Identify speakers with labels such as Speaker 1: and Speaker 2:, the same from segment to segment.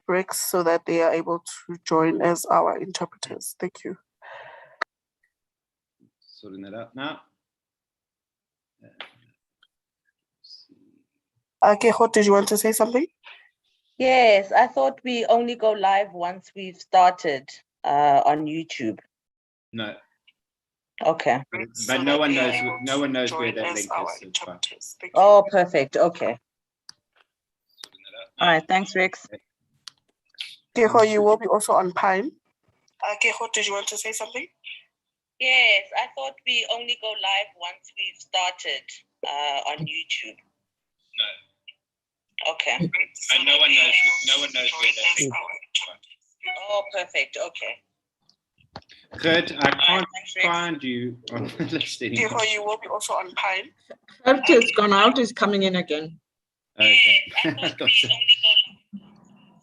Speaker 1: Rex so that they are able to join as our interpreters. Thank you.
Speaker 2: Sorting that out now.
Speaker 1: Keho, did you want to say something?
Speaker 3: Yes, I thought we only go live once we've started on YouTube.
Speaker 2: No.
Speaker 3: Okay.
Speaker 2: But no one knows where that link is.
Speaker 3: Oh, perfect. Okay. All right. Thanks, Rex.
Speaker 1: Keho, you will be also on Pine. Keho, did you want to say something?
Speaker 3: Yes, I thought we only go live once we've started on YouTube.
Speaker 2: No.
Speaker 3: Okay.
Speaker 2: But no one knows where that link is.
Speaker 3: Oh, perfect. Okay.
Speaker 2: Good. I can't find you on the list anymore.
Speaker 1: Keho, you will be also on Pine.
Speaker 4: After it's gone out, is coming in again.
Speaker 2: Okay.
Speaker 3: Yes, I thought we only go live once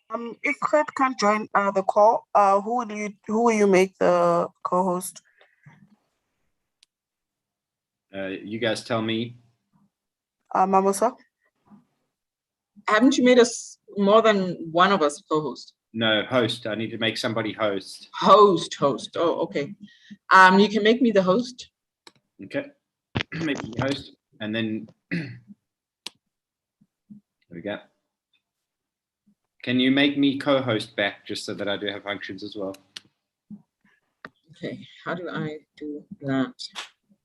Speaker 3: started.
Speaker 1: If Kurt can't join the call, who will you make the co-host?
Speaker 2: You guys tell me.
Speaker 1: Mamosa?
Speaker 4: Haven't you made us more than one of us co-host?
Speaker 2: No, host. I need to make somebody host.
Speaker 4: Host. Oh, okay. You can make me the host.
Speaker 2: Okay. Make me host, and then there we go. Can you make me co-host back just so that I do have functions as well?
Speaker 4: Okay. How do I do that?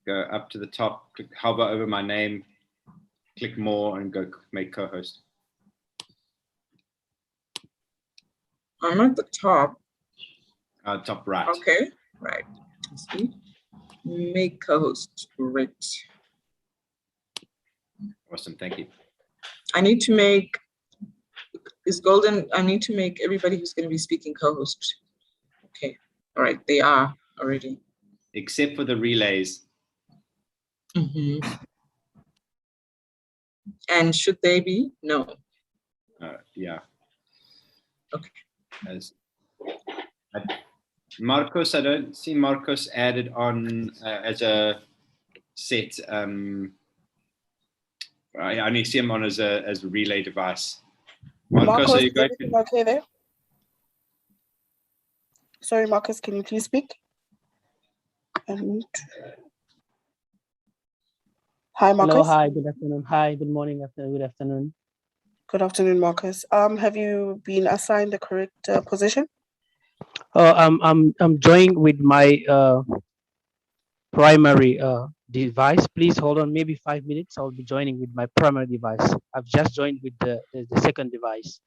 Speaker 2: Go up to the top, click, hover over my name, click more, and go make co-host.
Speaker 4: I'm at the top.
Speaker 2: Top right.
Speaker 4: Okay. Right. Let's see. Make co-host. Great.
Speaker 2: Awesome. Thank you.
Speaker 4: I need to make Golden. I need to make everybody who's going to be speaking co-host. Okay. All right. They are already.
Speaker 2: Except for the relays.
Speaker 4: And should they be? No.
Speaker 2: Yeah.
Speaker 4: Okay.
Speaker 2: Marcos, I don't see Marcos added on as a set. I only see him on as a relay device. Marcos, are you going to...
Speaker 1: okay there? Sorry, Marcus, can you please speak? Hi, Marcus.
Speaker 5: Hello, hi, good afternoon. Hi, good morning, good afternoon.
Speaker 1: Good afternoon, Marcus. Have you been assigned the correct position?
Speaker 5: I'm joining with my primary device. Please hold on, maybe 5 minutes. I'll be joining with my primary device. I've just joined with the second device.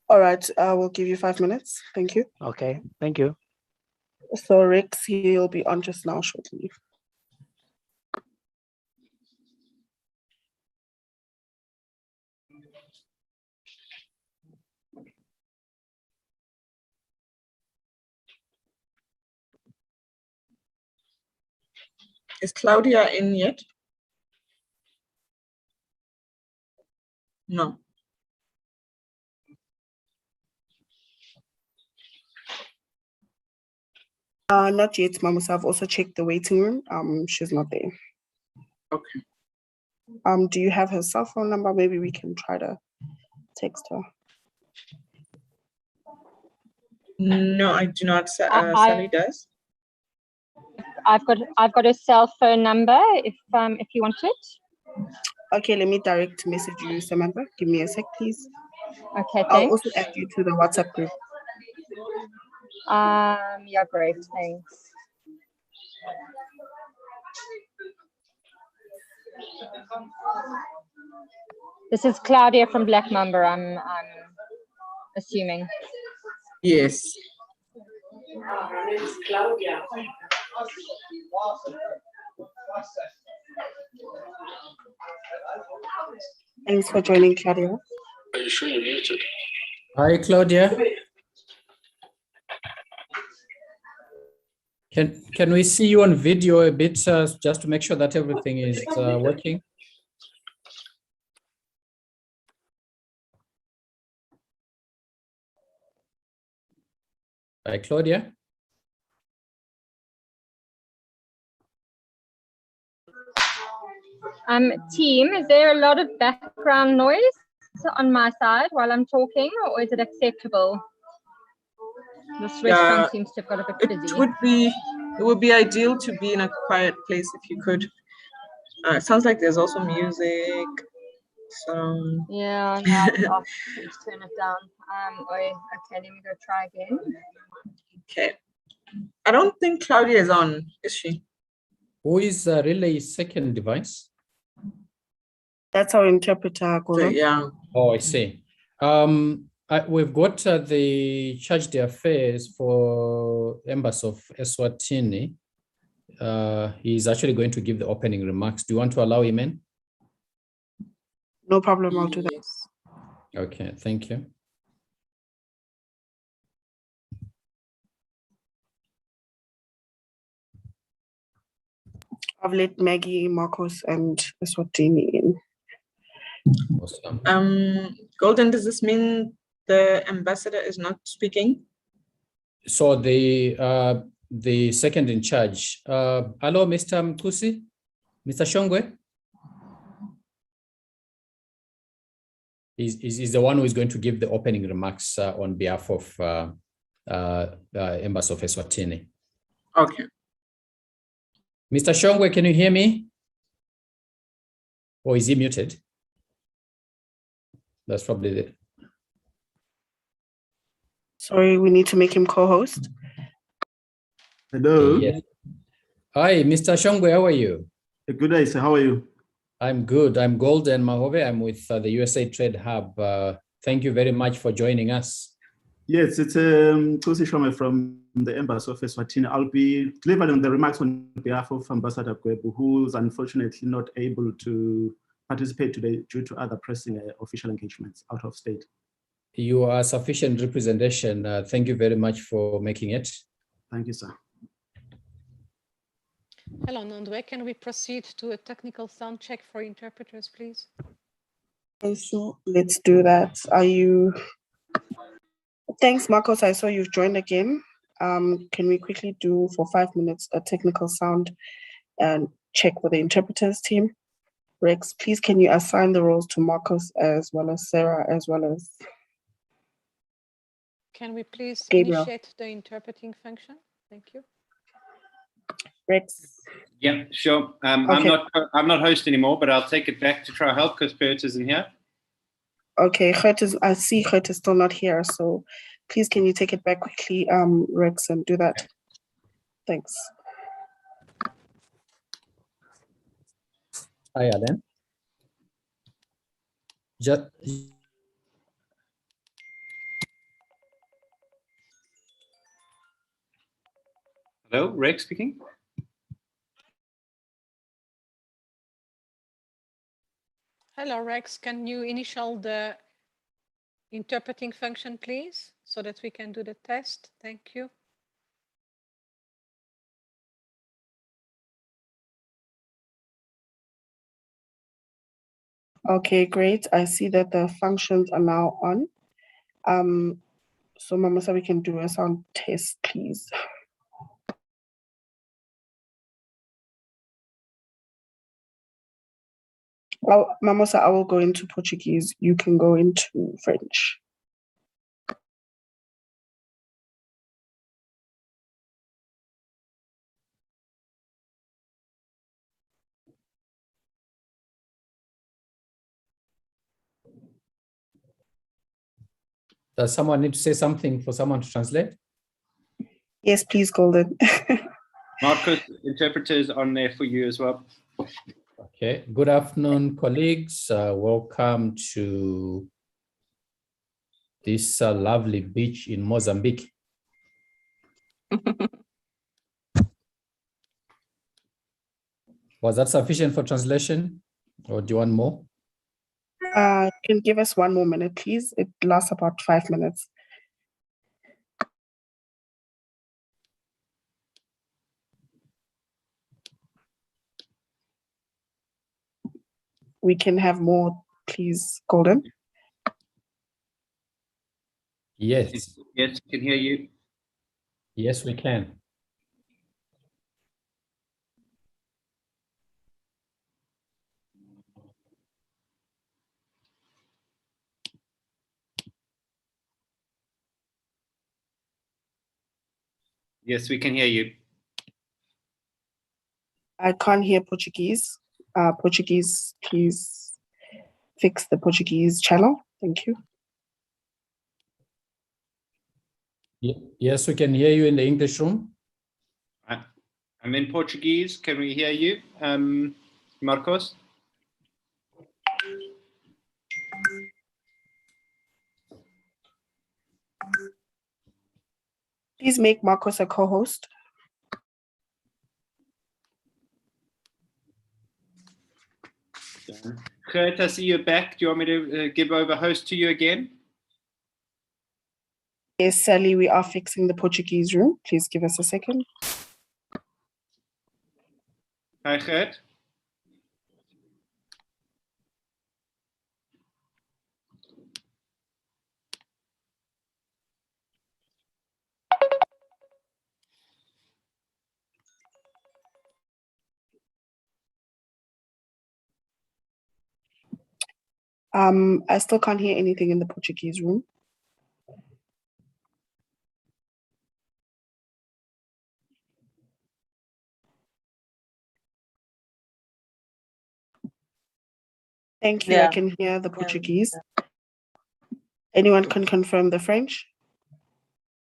Speaker 1: All right, we'll give you 5 minutes. Thank you.
Speaker 5: Okay, thank you.
Speaker 1: So Rex, he'll be on just now shortly.
Speaker 4: Is Claudia in yet? No.
Speaker 1: Not yet, Mamusa. I've also checked the waiting room. She's not there.
Speaker 4: Okay.
Speaker 1: Do you have her cell phone number? Maybe we can try to text her.
Speaker 4: No, I do not. Sally does.
Speaker 6: I've got a cell phone number if you want it.
Speaker 1: Okay, let me direct message you, Samantha. Give me a sec, please.
Speaker 6: Okay, thanks.
Speaker 1: I'll also add you to the WhatsApp group.
Speaker 6: Yeah, great, thanks. This is Claudia from Black Mamba, I'm assuming.
Speaker 4: Yes.
Speaker 1: Claudia. Thanks for joining, Claudia.
Speaker 7: Are you sure you're muted?
Speaker 8: Hi, Claudia. Can we see you on video a bit, just to make sure that everything is working? Hi, Claudia.
Speaker 6: Team, is there a lot of background noise on my side while I'm talking, or is it acceptable? This restaurant seems to have got a bit busy.
Speaker 4: It would be ideal to be in a quiet place if you could. It sounds like there's also music.
Speaker 6: Yeah, no, I just asked you to turn it down. Okay, let me go try again.
Speaker 4: Okay. I don't think Claudia is on, is she?
Speaker 8: Who is Relay's second device?
Speaker 1: That's our interpreter, Gordon.
Speaker 4: Yeah.
Speaker 8: Oh, I see. We've got the Charge d'Affaires for Embassy of Eswatini. He's actually going to give the opening remarks. Do you want to allow him in?
Speaker 1: No problem, I'll do that.
Speaker 4: Yes.
Speaker 8: Okay, thank you.
Speaker 1: I've let Maggie, Marcos, and Eswatini in.
Speaker 8: Awesome.
Speaker 4: Golden, does this mean the ambassador is not speaking?
Speaker 8: So the second in charge. Hello, Mr. Mkusi, Mr. Shongwe. Is the one who is going to give the opening remarks on behalf of Embassy of Eswatini.
Speaker 4: Okay.
Speaker 8: Mr. Shongwe, can you hear me? Or is he muted? That's probably it.
Speaker 1: Sorry, we need to make him co-host.
Speaker 9: Hello.
Speaker 8: Yes. Hi, Mr. Shongwe, how are you?
Speaker 9: Good day, sir. How are you?
Speaker 8: I'm good. I'm Golden Mahove. I'm with the USA Trade Hub. Thank you very much for joining us.
Speaker 9: Yes, it's Tusi Shome from the Embassy of Eswatini. I'll be delivering the remarks on behalf of Ambassador Gwebu, who's unfortunately not able to participate today due to other pressing official engagements out of state.
Speaker 8: You are sufficient representation. Thank you very much for making it.
Speaker 9: Thank you, sir.
Speaker 10: Hello, Nondwe. Can we proceed to a technical sound check for interpreters, please?
Speaker 1: So let's do that. Are you? Thanks, Marcos. I saw you've joined again. Can we quickly do for 5 minutes a technical sound and check with the interpreters team? Rex, please can you assign the roles to Marcos as well as Sarah as well as
Speaker 10: Can we please
Speaker 1: Gabriel.
Speaker 10: initiate the interpreting function? Thank you.
Speaker 1: Rex?
Speaker 2: Yeah, sure.
Speaker 1: Okay.
Speaker 2: I'm not host anymore, but I'll take it back to try help because Bert isn't here.
Speaker 1: Okay, I see Gert is still not here, so please can you take it back quickly, Rex, and do that? Thanks.
Speaker 8: Hi, Alan.
Speaker 2: Hello, Rex speaking.
Speaker 10: Hello, Rex. Can you initial the interpreting function, please, so that we can do the test? Thank you.
Speaker 1: Okay, great. I see that the functions are now on. So Mamosa, we can do a sound test, please. Well, Mamosa, I will go into Portuguese. You can go into French.
Speaker 8: Does someone need to say something for someone to translate?
Speaker 1: Yes, please, Golden.
Speaker 2: Marcus, interpreters on there for you as well.
Speaker 8: Okay. Good afternoon, colleagues. Welcome to this lovely beach in Mozambique. Was that sufficient for translation, or do you want more?
Speaker 1: Can you give us 1 more minute, please? It lasts about 5 minutes. We can have more, please, Golden.
Speaker 8: Yes.
Speaker 2: Yes, can hear you.
Speaker 8: Yes, we can.
Speaker 2: Yes, we can hear you.
Speaker 1: I can't hear Portuguese. Portuguese, please fix the Portuguese channel. Thank you.
Speaker 8: Yes, we can hear you in the English room.
Speaker 2: I'm in Portuguese. Can we hear you, Marcos?
Speaker 1: Please make Marcos a co-host.
Speaker 2: Gert, I see you're back. Do you want me to give over host to you again?
Speaker 1: Yes, Sally, we are fixing the Portuguese room. Please give us a second.
Speaker 2: Hi, Gert.
Speaker 1: I still can't hear anything in the Portuguese room. Thank you. I
Speaker 3: Yeah.
Speaker 1: can hear the Portuguese. Anyone can confirm the French?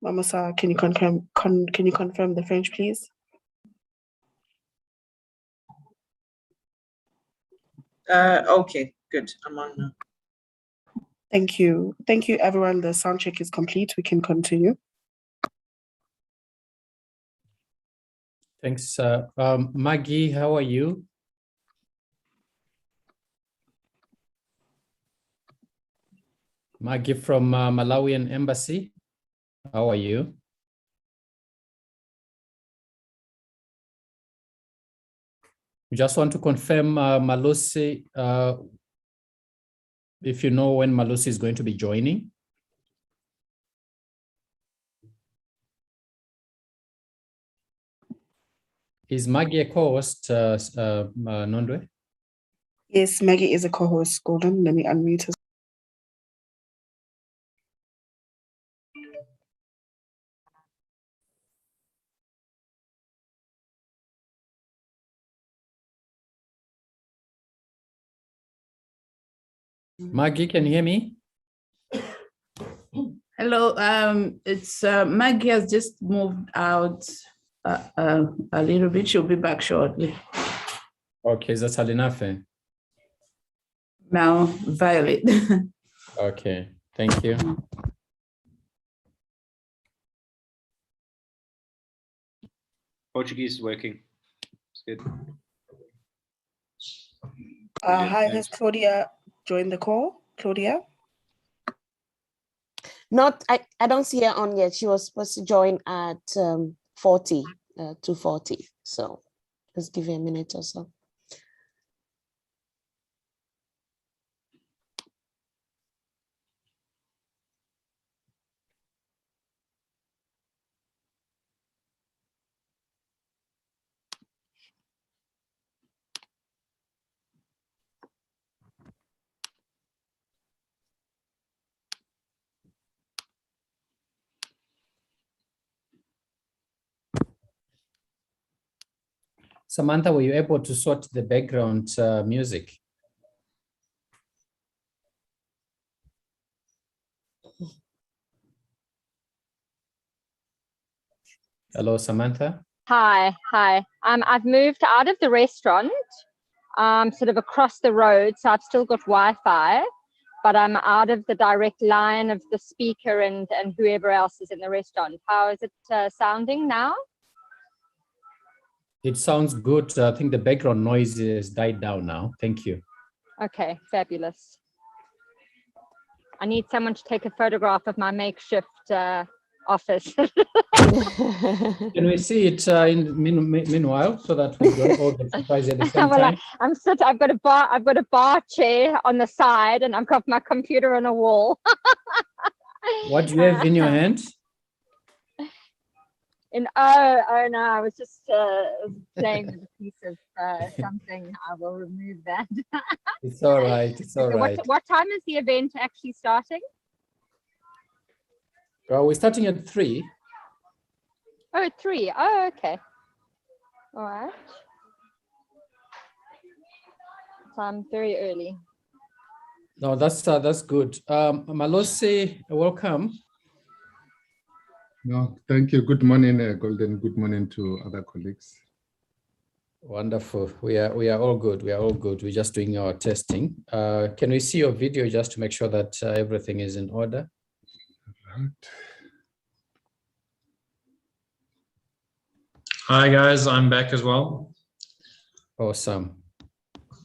Speaker 1: Mamosa, can you confirm the French, please?
Speaker 4: Okay, good. I'm on now.
Speaker 1: Thank you. Thank you, everyone. The sound check is complete. We can continue.
Speaker 8: Thanks. Maggie, how are you? Maggie from Malawian Embassy, how are you? We just want to confirm, Malusi, if you know when Malusi is going to be joining. Is Maggie a co-host, Nondwe?
Speaker 1: Yes, Maggie is a co-host, Golden. Let me unmute her.
Speaker 8: Maggie, can you hear me?
Speaker 11: Hello, it's Maggie has just moved out a little bit. She'll be back shortly.
Speaker 8: Okay, that's enough.
Speaker 11: Now, Violet.
Speaker 8: Okay, thank you.
Speaker 2: Portuguese is working. It's good.
Speaker 1: Hi, has Claudia joined the call? Claudia?
Speaker 12: I don't see her on yet. She was supposed to join at 2:40. So just give her a minute or so.
Speaker 8: Samantha, were you able to sort the background music? Hello, Samantha.
Speaker 6: Hi. I've moved out of the restaurant, sort of across the road, so I've still got Wi-Fi, but I'm out of the direct line of the speaker and whoever else is in the restaurant. How is it sounding now?
Speaker 8: It sounds good. I think the background noise has died down now. Thank you.
Speaker 6: Okay, fabulous. I need someone to take a photograph of my makeshift office.
Speaker 8: Can we see it meanwhile, so that we don't all get surprised at the same time?
Speaker 6: I've got a bar chair on the side, and I've got my computer on a wall.
Speaker 8: What do you have in your hand?
Speaker 6: Oh no, I was just playing with a piece of something. I will remove that.
Speaker 8: It's all right. It's all right.
Speaker 6: What time is the event actually starting?
Speaker 8: Well, we're starting at 3.
Speaker 6: Oh, 3. Oh, okay. All right. So I'm very early.
Speaker 8: No, that's good. Malose, welcome.
Speaker 13: No, thank you. Good morning, Golden. Good morning to other colleagues.
Speaker 8: Wonderful. We are all good. We are all good. We're just doing our testing. Can we see your video just to make sure that everything is in order?
Speaker 13: Right.
Speaker 14: Hi guys, I'm back as well.
Speaker 8: Awesome.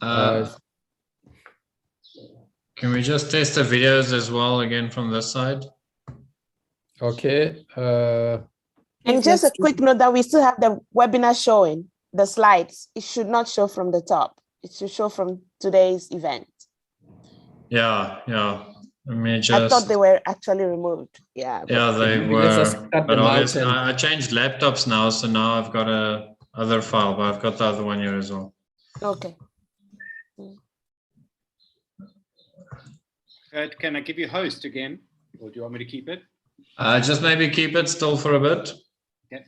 Speaker 14: Can we just test the videos as well again from this side?
Speaker 8: Okay.
Speaker 12: And just a quick note that we still have the webinar showing, the slides. It should not show from the top. It should show from today's event.
Speaker 14: Yeah. Let me just...
Speaker 12: I thought they were actually removed. Yeah.
Speaker 14: Yeah, they
Speaker 8: maybe let's just
Speaker 14: were.
Speaker 8: cut
Speaker 14: But
Speaker 8: them out
Speaker 14: obviously,
Speaker 8: and-
Speaker 14: I changed laptops now, so now I've got a other file, but I've got the other one here as well.
Speaker 12: Okay.
Speaker 2: Can I give you host again, or do you want me to keep it?
Speaker 14: Just maybe keep it still for a bit.
Speaker 2: Okay.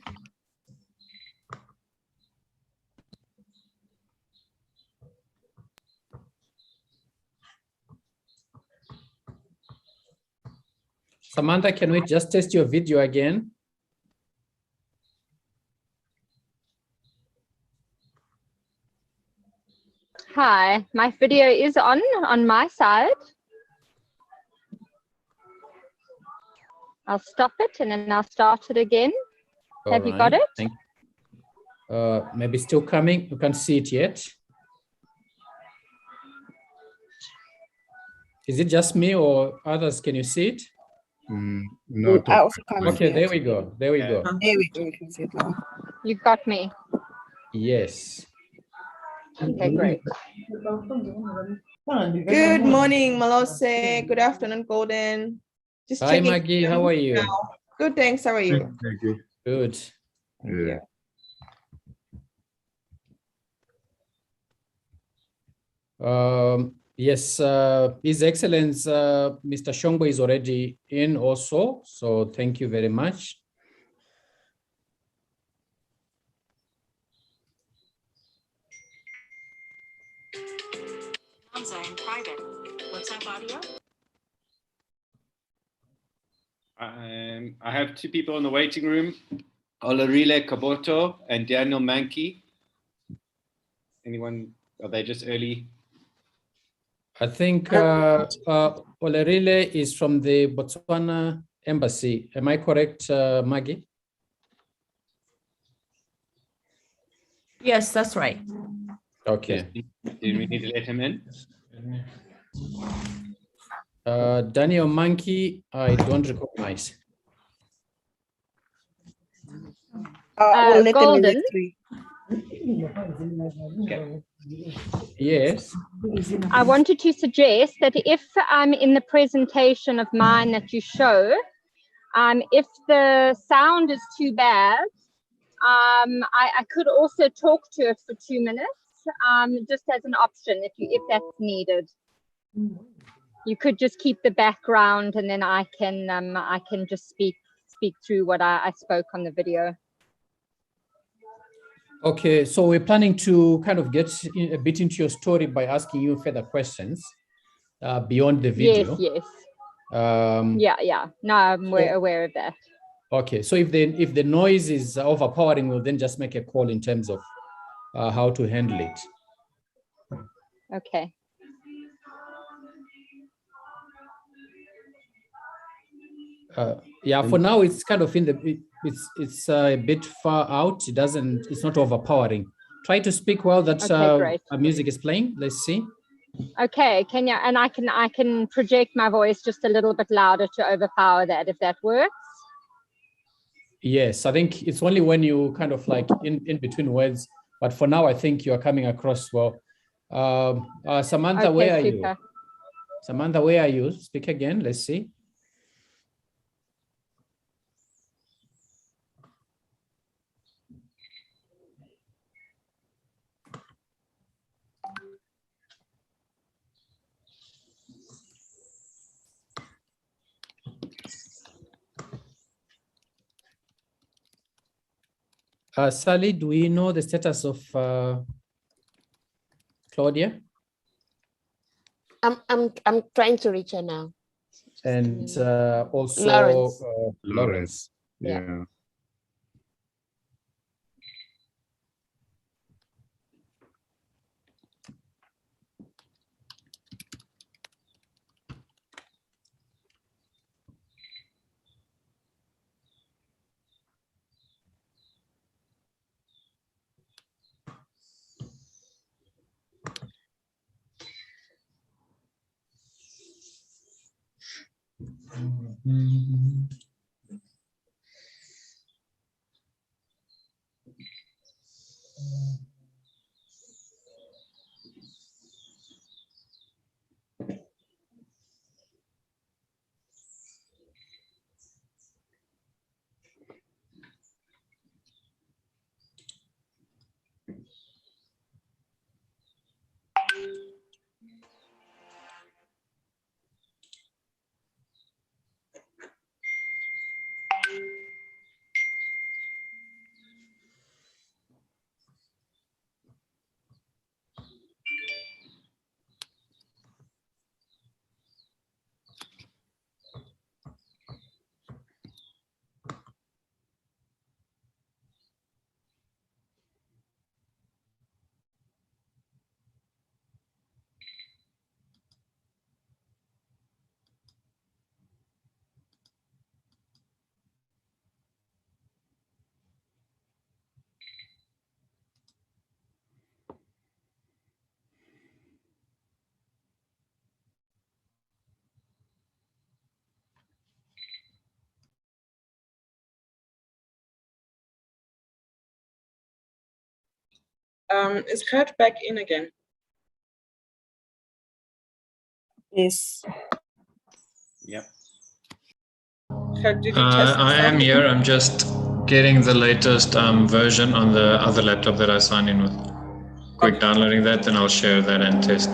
Speaker 8: Samantha, can we just test your video again?
Speaker 6: Hi, my video is on my side. I'll stop it and then I'll start it again. Have you got it?
Speaker 8: Thank you. Maybe still coming. You can't see it yet. Is it just me or others? Can you see it?
Speaker 13: No.
Speaker 1: I also can't see
Speaker 8: Okay,
Speaker 1: it.
Speaker 8: there we go. There we go.
Speaker 1: There we go. We can see it now.
Speaker 6: You got me.
Speaker 8: Yes.
Speaker 6: Okay, great.
Speaker 15: Good morning, Malose. Good afternoon, Golden. Just
Speaker 8: Hi,
Speaker 15: checking
Speaker 8: Maggie. How are you?
Speaker 15: now. Good, thanks. How are you?
Speaker 13: Thank you.
Speaker 8: Good.
Speaker 13: Yeah.
Speaker 8: Yes, His Excellence, Mr. Shongbo is already in also. So thank you very much.
Speaker 16: Private. WhatsApp audio.
Speaker 2: I have 2 people in the waiting room, Olarile Kaboto and Daniel Mankey. Anyone, are they just early?
Speaker 8: I think Olerile is from the Botswana Embassy. Am I correct, Maggie?
Speaker 11: Yes, that's right.
Speaker 8: Okay.
Speaker 2: Do we need to let him in?
Speaker 8: Daniel Mankey, I don't recognize.
Speaker 1: We'll let them in
Speaker 6: Golden.
Speaker 1: at 3.
Speaker 2: Okay.
Speaker 8: Yes.
Speaker 6: I wanted to suggest that if in the presentation of mine that you show, if the sound is too bad, I could also talk to it for 2 minutes, just as an option if that's needed. You could just keep the background and then I can just speak through what I spoke on the video.
Speaker 8: Okay, so we're planning to kind of get a bit into your story by asking you further questions beyond the video.
Speaker 6: Yes. Yeah. No, I'm aware of that.
Speaker 8: Okay, so if the noise is overpowering, we'll then just make a call in terms of how to handle it.
Speaker 6: Okay.
Speaker 8: Yeah, for now it's kind of in the it's a bit far out. It's not overpowering. Try to speak while that
Speaker 6: great.
Speaker 8: music is playing. Let's see.
Speaker 6: Okay, can you? And I can project my voice just a little bit louder to overpower that, if that works.
Speaker 8: Yes, I think it's only when you kind of like in between words. But for now, I think you are coming across well. Samantha,
Speaker 6: Okay,
Speaker 8: where are
Speaker 6: super.
Speaker 8: you? Samantha, where are you? Speak again. Let's see. Sally, do we know the status of Claudia?
Speaker 12: I'm trying to reach her now.
Speaker 8: And also
Speaker 12: Lawrence.
Speaker 13: Lawrence.
Speaker 12: Yeah.
Speaker 13: Yeah.
Speaker 4: Is Kurt back in again?
Speaker 1: Yes.
Speaker 2: Yep.
Speaker 4: Kurt, did you test the
Speaker 14: I am
Speaker 4: sound?
Speaker 14: here. I'm just getting the latest version on the other laptop that I signed in with. Quick downloading that, then I'll share that and test.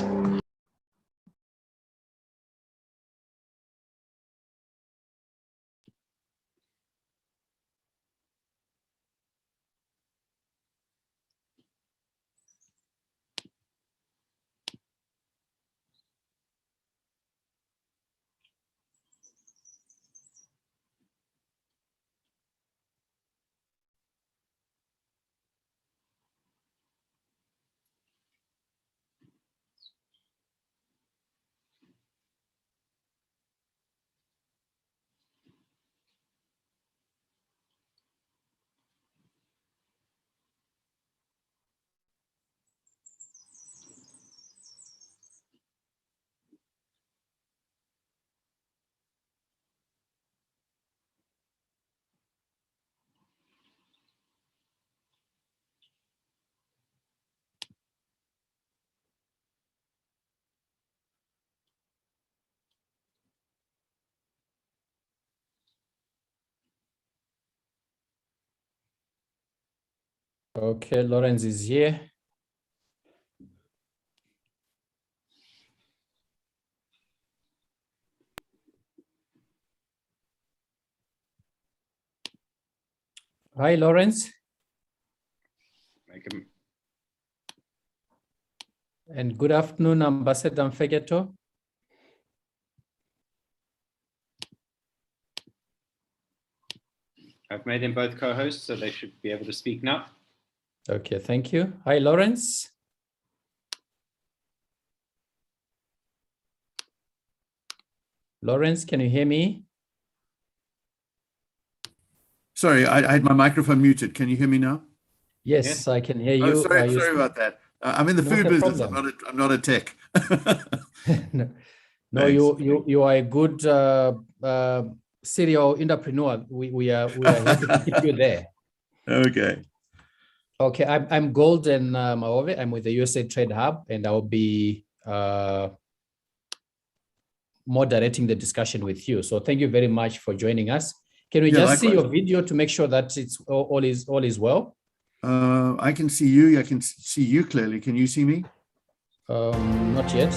Speaker 8: Okay, Lawrence is here. Hi, Lawrence.
Speaker 2: Make him.
Speaker 8: And good afternoon, Ambassador Mfegeto.
Speaker 2: I've made them both co-hosts, so they should be able to speak now.
Speaker 8: Okay, thank you. Hi, Lawrence. Lawrence, can you hear me?
Speaker 17: Sorry, I had my microphone muted. Can you hear me now?
Speaker 8: Yes, I can hear
Speaker 17: Oh,
Speaker 8: you.
Speaker 17: sorry about that. I'm in the
Speaker 8: Not
Speaker 17: food
Speaker 8: a
Speaker 17: business.
Speaker 8: problem.
Speaker 17: I'm not a tech.
Speaker 8: No,
Speaker 17: Thanks.
Speaker 8: you are a good serial entrepreneur. We are happy to keep you there.
Speaker 17: Okay.
Speaker 8: Okay, I'm Golden Maove. I'm with the USA Trade Hub, and I'll be moderating the discussion with you. So thank you very much for joining us. Can we just see your video to make sure that it's all is well?
Speaker 17: I can see you. I can see you clearly. Can you see me?
Speaker 8: Not yet.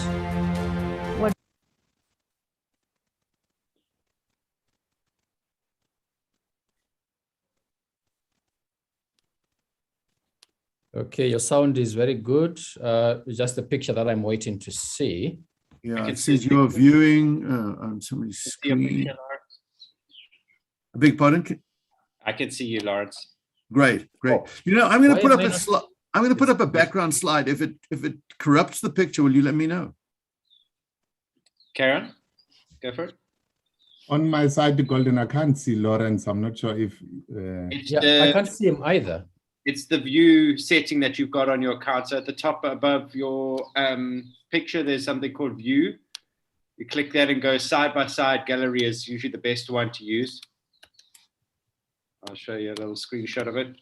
Speaker 8: Okay, your sound is very good. Just the picture that I'm waiting to see.
Speaker 17: Yeah, it says you're viewing on somebody's screen. A big pardon?
Speaker 2: I can see you, Lawrence.
Speaker 17: Great, great.
Speaker 8: Oh.
Speaker 17: You know, I'm going
Speaker 8: Why
Speaker 17: to put
Speaker 8: am
Speaker 17: up
Speaker 8: I
Speaker 17: a
Speaker 8: not-
Speaker 17: slide. I'm going to put up a background slide. If it corrupts the picture, will you let me know?
Speaker 2: Karen, go for it.
Speaker 13: On my side, Golden, I can't see Lawrence. I'm not sure if.
Speaker 2: It's
Speaker 8: Yeah, I can't see him either.
Speaker 2: It's the view setting that you've got on your card. So at the top above your picture, there's something called view. You click that and go side by side. Gallery is usually the best one to use. I'll show you a little screenshot of it.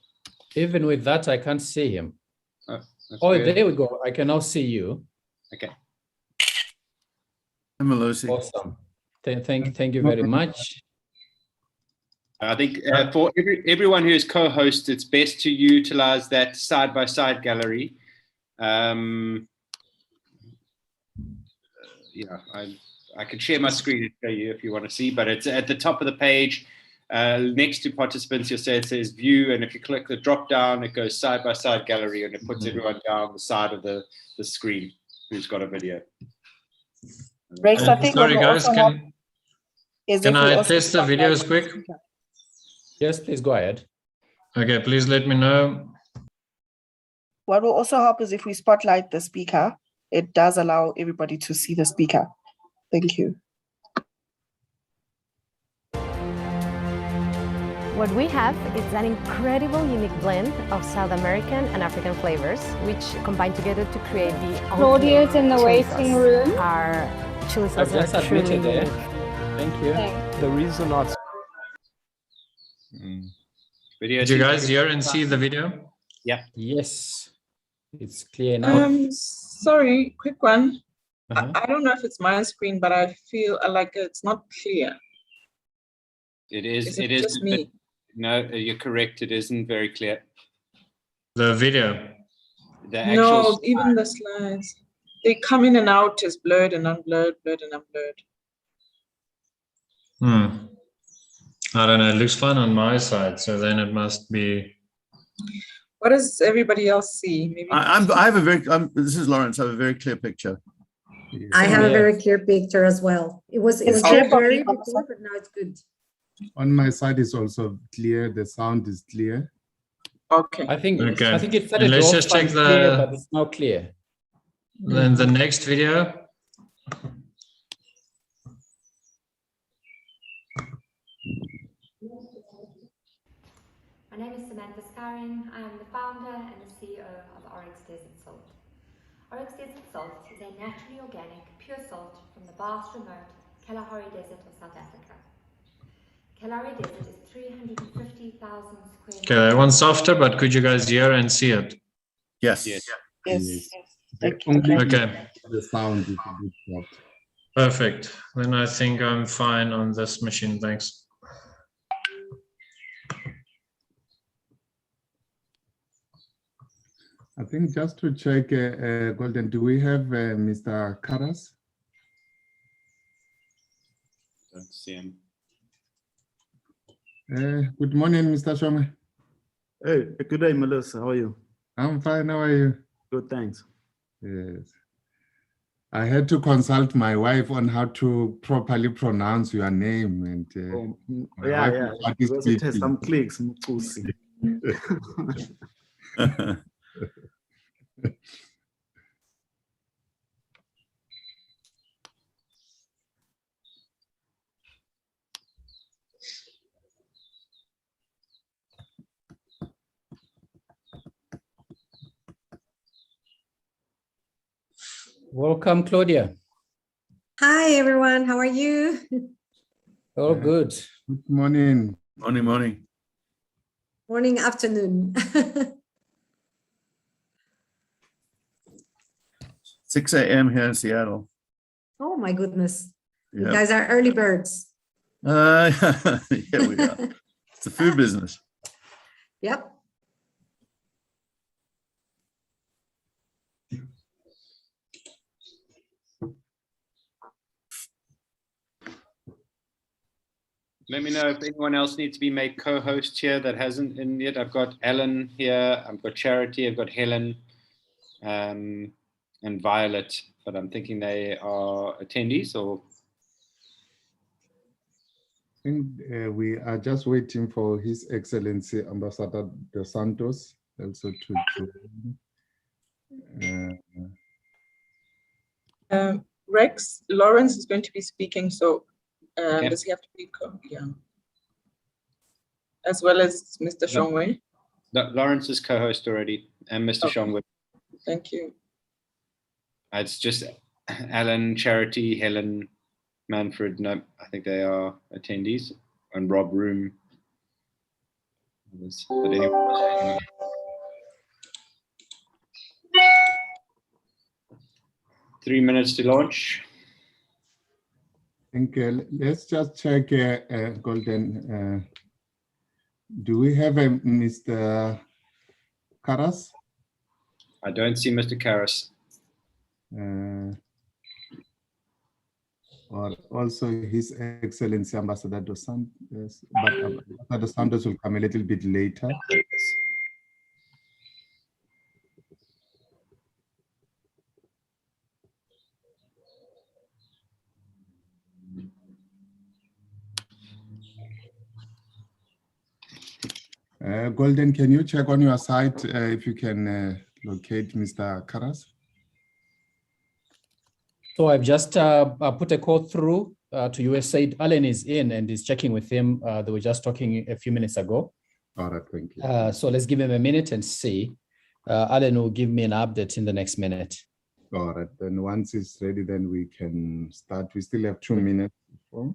Speaker 8: Even with that, I can't see him.
Speaker 2: Oh, that's
Speaker 8: Oh,
Speaker 2: weird.
Speaker 8: there we go. I can now see you.
Speaker 2: Okay.
Speaker 17: I'm Melosi.
Speaker 8: Awesome. Thank you very much.
Speaker 2: I think for everyone who is co-host, it's best to utilize that side-by-side gallery. Yeah, I can share my screen and show you if you want to see, but it's at the top of the page. Next to participants, you'll see it says view, and if you click the drop down, it goes side-by-side gallery, and it puts everyone down the side of the screen who's got a video.
Speaker 1: Rex, I think
Speaker 14: Sorry,
Speaker 1: what will
Speaker 14: guys,
Speaker 1: also help is
Speaker 14: can
Speaker 1: if we
Speaker 14: I
Speaker 1: also
Speaker 14: test the
Speaker 1: spotlight
Speaker 14: videos
Speaker 1: the
Speaker 14: quick?
Speaker 1: speaker.
Speaker 8: Yes, please go ahead.
Speaker 14: Okay, please let me know.
Speaker 1: What will also help is if we spotlight the speaker, it does allow everybody to see the speaker. Thank you.
Speaker 18: What we have is an incredible, unique blend of South American and African flavors, which combine together to create the
Speaker 6: Claudia's in the
Speaker 18: chili
Speaker 6: waiting
Speaker 18: sauce.
Speaker 6: room.
Speaker 18: Our chili
Speaker 8: I've
Speaker 18: sauce
Speaker 8: just
Speaker 18: are truly
Speaker 8: admitted there.
Speaker 18: unique.
Speaker 8: Thank you.
Speaker 5: The reason not.
Speaker 2: Video
Speaker 14: Did you guys hear and see the video?
Speaker 2: Yeah.
Speaker 8: Yes. It's clear now.
Speaker 4: Sorry, quick one.
Speaker 8: Uh-huh.
Speaker 4: I don't know if it's my screen, but I feel like it's not clear.
Speaker 2: It is.
Speaker 4: Is
Speaker 2: It
Speaker 4: it
Speaker 2: is.
Speaker 4: just me?
Speaker 2: No, you're correct. It isn't very clear.
Speaker 14: The video.
Speaker 2: The actual.
Speaker 4: No, even the slides. They come in and out as blurred and unblurred, blurred and unblurred.
Speaker 14: I don't know. It looks fine on my side, so then it must be.
Speaker 4: What does everybody else see? Maybe
Speaker 17: I have a very. This is Lawrence. I have a very clear picture.
Speaker 19: I have a very clear picture as well. It was
Speaker 1: It's
Speaker 19: very
Speaker 1: clear for
Speaker 19: blurry
Speaker 1: me on the
Speaker 19: before, but now it's good.
Speaker 13: On my side is also clear. The sound is clear.
Speaker 4: Okay.
Speaker 8: I think
Speaker 14: Okay.
Speaker 8: I think it started
Speaker 14: Let's
Speaker 8: off
Speaker 14: just check
Speaker 8: unclear,
Speaker 14: the-
Speaker 8: but it's now clear.
Speaker 14: Then the next video.
Speaker 20: My name is Samantha Scaring. I am the founder and the CEO of Oryx Desert Salt. Oryx Desert Salt is a naturally organic, pure salt from the vast, remote Kalahari Desert of South Africa. Kalahari Desert is 350,000 square
Speaker 14: Okay, that one's softer, but could you guys hear and see it?
Speaker 17: Yes.
Speaker 1: Yes.
Speaker 13: Only
Speaker 14: Okay.
Speaker 13: the sound is a bit soft.
Speaker 14: Perfect. Then I think I'm fine on this machine. Thanks.
Speaker 13: I think just to check, Golden, do we have Mr. Karas?
Speaker 2: Don't see him.
Speaker 13: Good morning, Mr. Shome.
Speaker 9: Hey, good day, Melissa. How are you?
Speaker 13: I'm fine. How are you?
Speaker 9: Good, thanks.
Speaker 13: Yes. I had to consult my wife on how to properly pronounce your name, and my
Speaker 9: Yeah,
Speaker 13: wife
Speaker 9: yeah.
Speaker 13: is
Speaker 9: Because it has
Speaker 13: participating.
Speaker 9: some clicks. Mkhusi.
Speaker 8: Welcome, Claudia.
Speaker 19: Hi, everyone. How are you?
Speaker 8: All good.
Speaker 13: Good morning.
Speaker 17: Morning.
Speaker 19: Morning, afternoon.
Speaker 17: 6 a.m. here in Seattle.
Speaker 19: Oh, my goodness. You
Speaker 17: Yep.
Speaker 19: guys are early birds.
Speaker 17: Yeah, we are. It's the food business.
Speaker 19: Yep.
Speaker 2: Let me know if anyone else needs to be made co-host here that hasn't in yet. I've got Ellen here, I've got Charity, I've got Helen, and Violet, but I'm thinking they are attendees or.
Speaker 13: I think we are just waiting for His Excellency Ambassador Dos Santos also to join.
Speaker 4: Rex, Lawrence is going to be speaking, so
Speaker 2: Okay.
Speaker 4: does he have to be? Yeah. As well as Mr. Shongwe.
Speaker 2: Lawrence is co-host already, and Mr. Shongwe.
Speaker 4: Thank you.
Speaker 2: It's just Alan, Charity, Helen, Manfred. No, I think they are attendees, and Rob Room. But anyway. 3 minutes to launch.
Speaker 13: I think let's just check, Golden. Do we have a Mr. Karas?
Speaker 2: I don't see Mr. Karas.
Speaker 13: Or also His Excellency Ambassador Dos Santos, but Ambassador Dos Santos will come a little bit later. Golden, can you check on your side if you can locate Mr. Karas?
Speaker 8: So I've just put a call through to USAID. Alan is in and is checking with him. They were just talking a few minutes ago.
Speaker 13: All right, thank you.
Speaker 8: So let's give him a minute and see. Alan will give me an update in the next minute.
Speaker 13: All right, then once it's ready, then we can start. We still have 2 minutes before.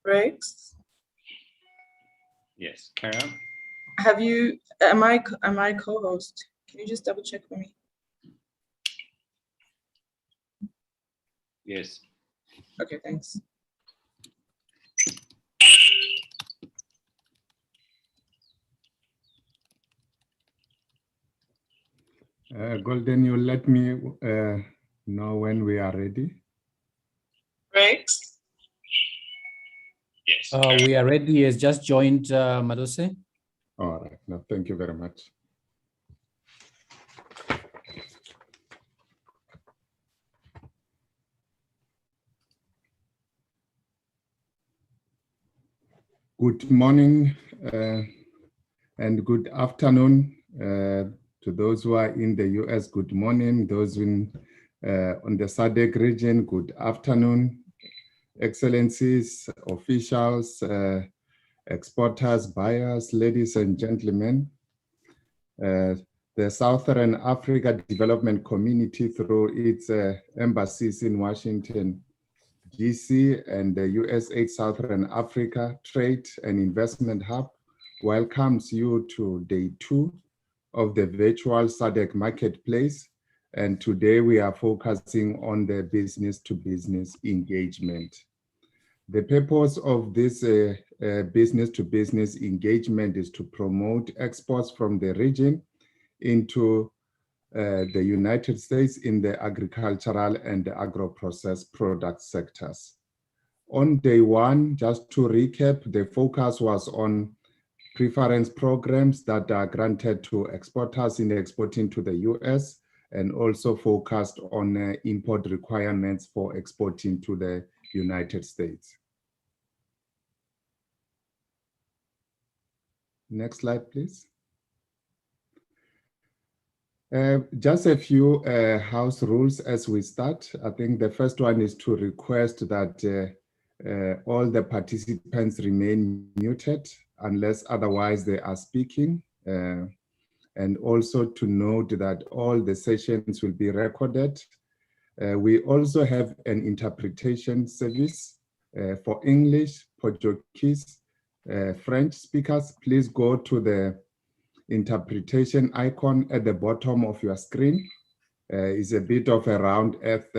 Speaker 4: Rex,
Speaker 2: Yes, carry on.
Speaker 4: have you? Am I co-host? Can you just double check for me?
Speaker 2: Yes.
Speaker 4: Okay, thanks.
Speaker 13: Golden, you let me know when we are ready.
Speaker 4: Rex?
Speaker 2: Yes.
Speaker 8: We are ready. He has just joined Madose.
Speaker 13: All right, no, thank you very much. Good morning and good afternoon to those who are in the US. Good morning. Those on the SADC region, good afternoon. Excellencies, officials, exporters, buyers, ladies and gentlemen. The Southern Africa Development Community, through its embassies in Washington, DC, and the USAID Southern Africa Trade and Investment Hub, welcomes you to day 2 of the virtual SADC Marketplace. And today we are focusing on the business-to-business engagement. The purpose of this business-to-business engagement is to promote exports from the region into the United States in the agricultural and the agro-processed product sectors. On day 1, just to recap, the focus was on preference programs that are granted to exporters in exporting to the US, and also focused on import requirements for exporting to the United States. Next slide, please. Just a few house rules as we start. I think the first one is to request that all the participants remain muted unless otherwise they are speaking. And also to note that all the sessions will be recorded. We also have an interpretation service for English, Portuguese, French speakers. Please go to the interpretation icon at the bottom of your screen. Is a bit of a round earth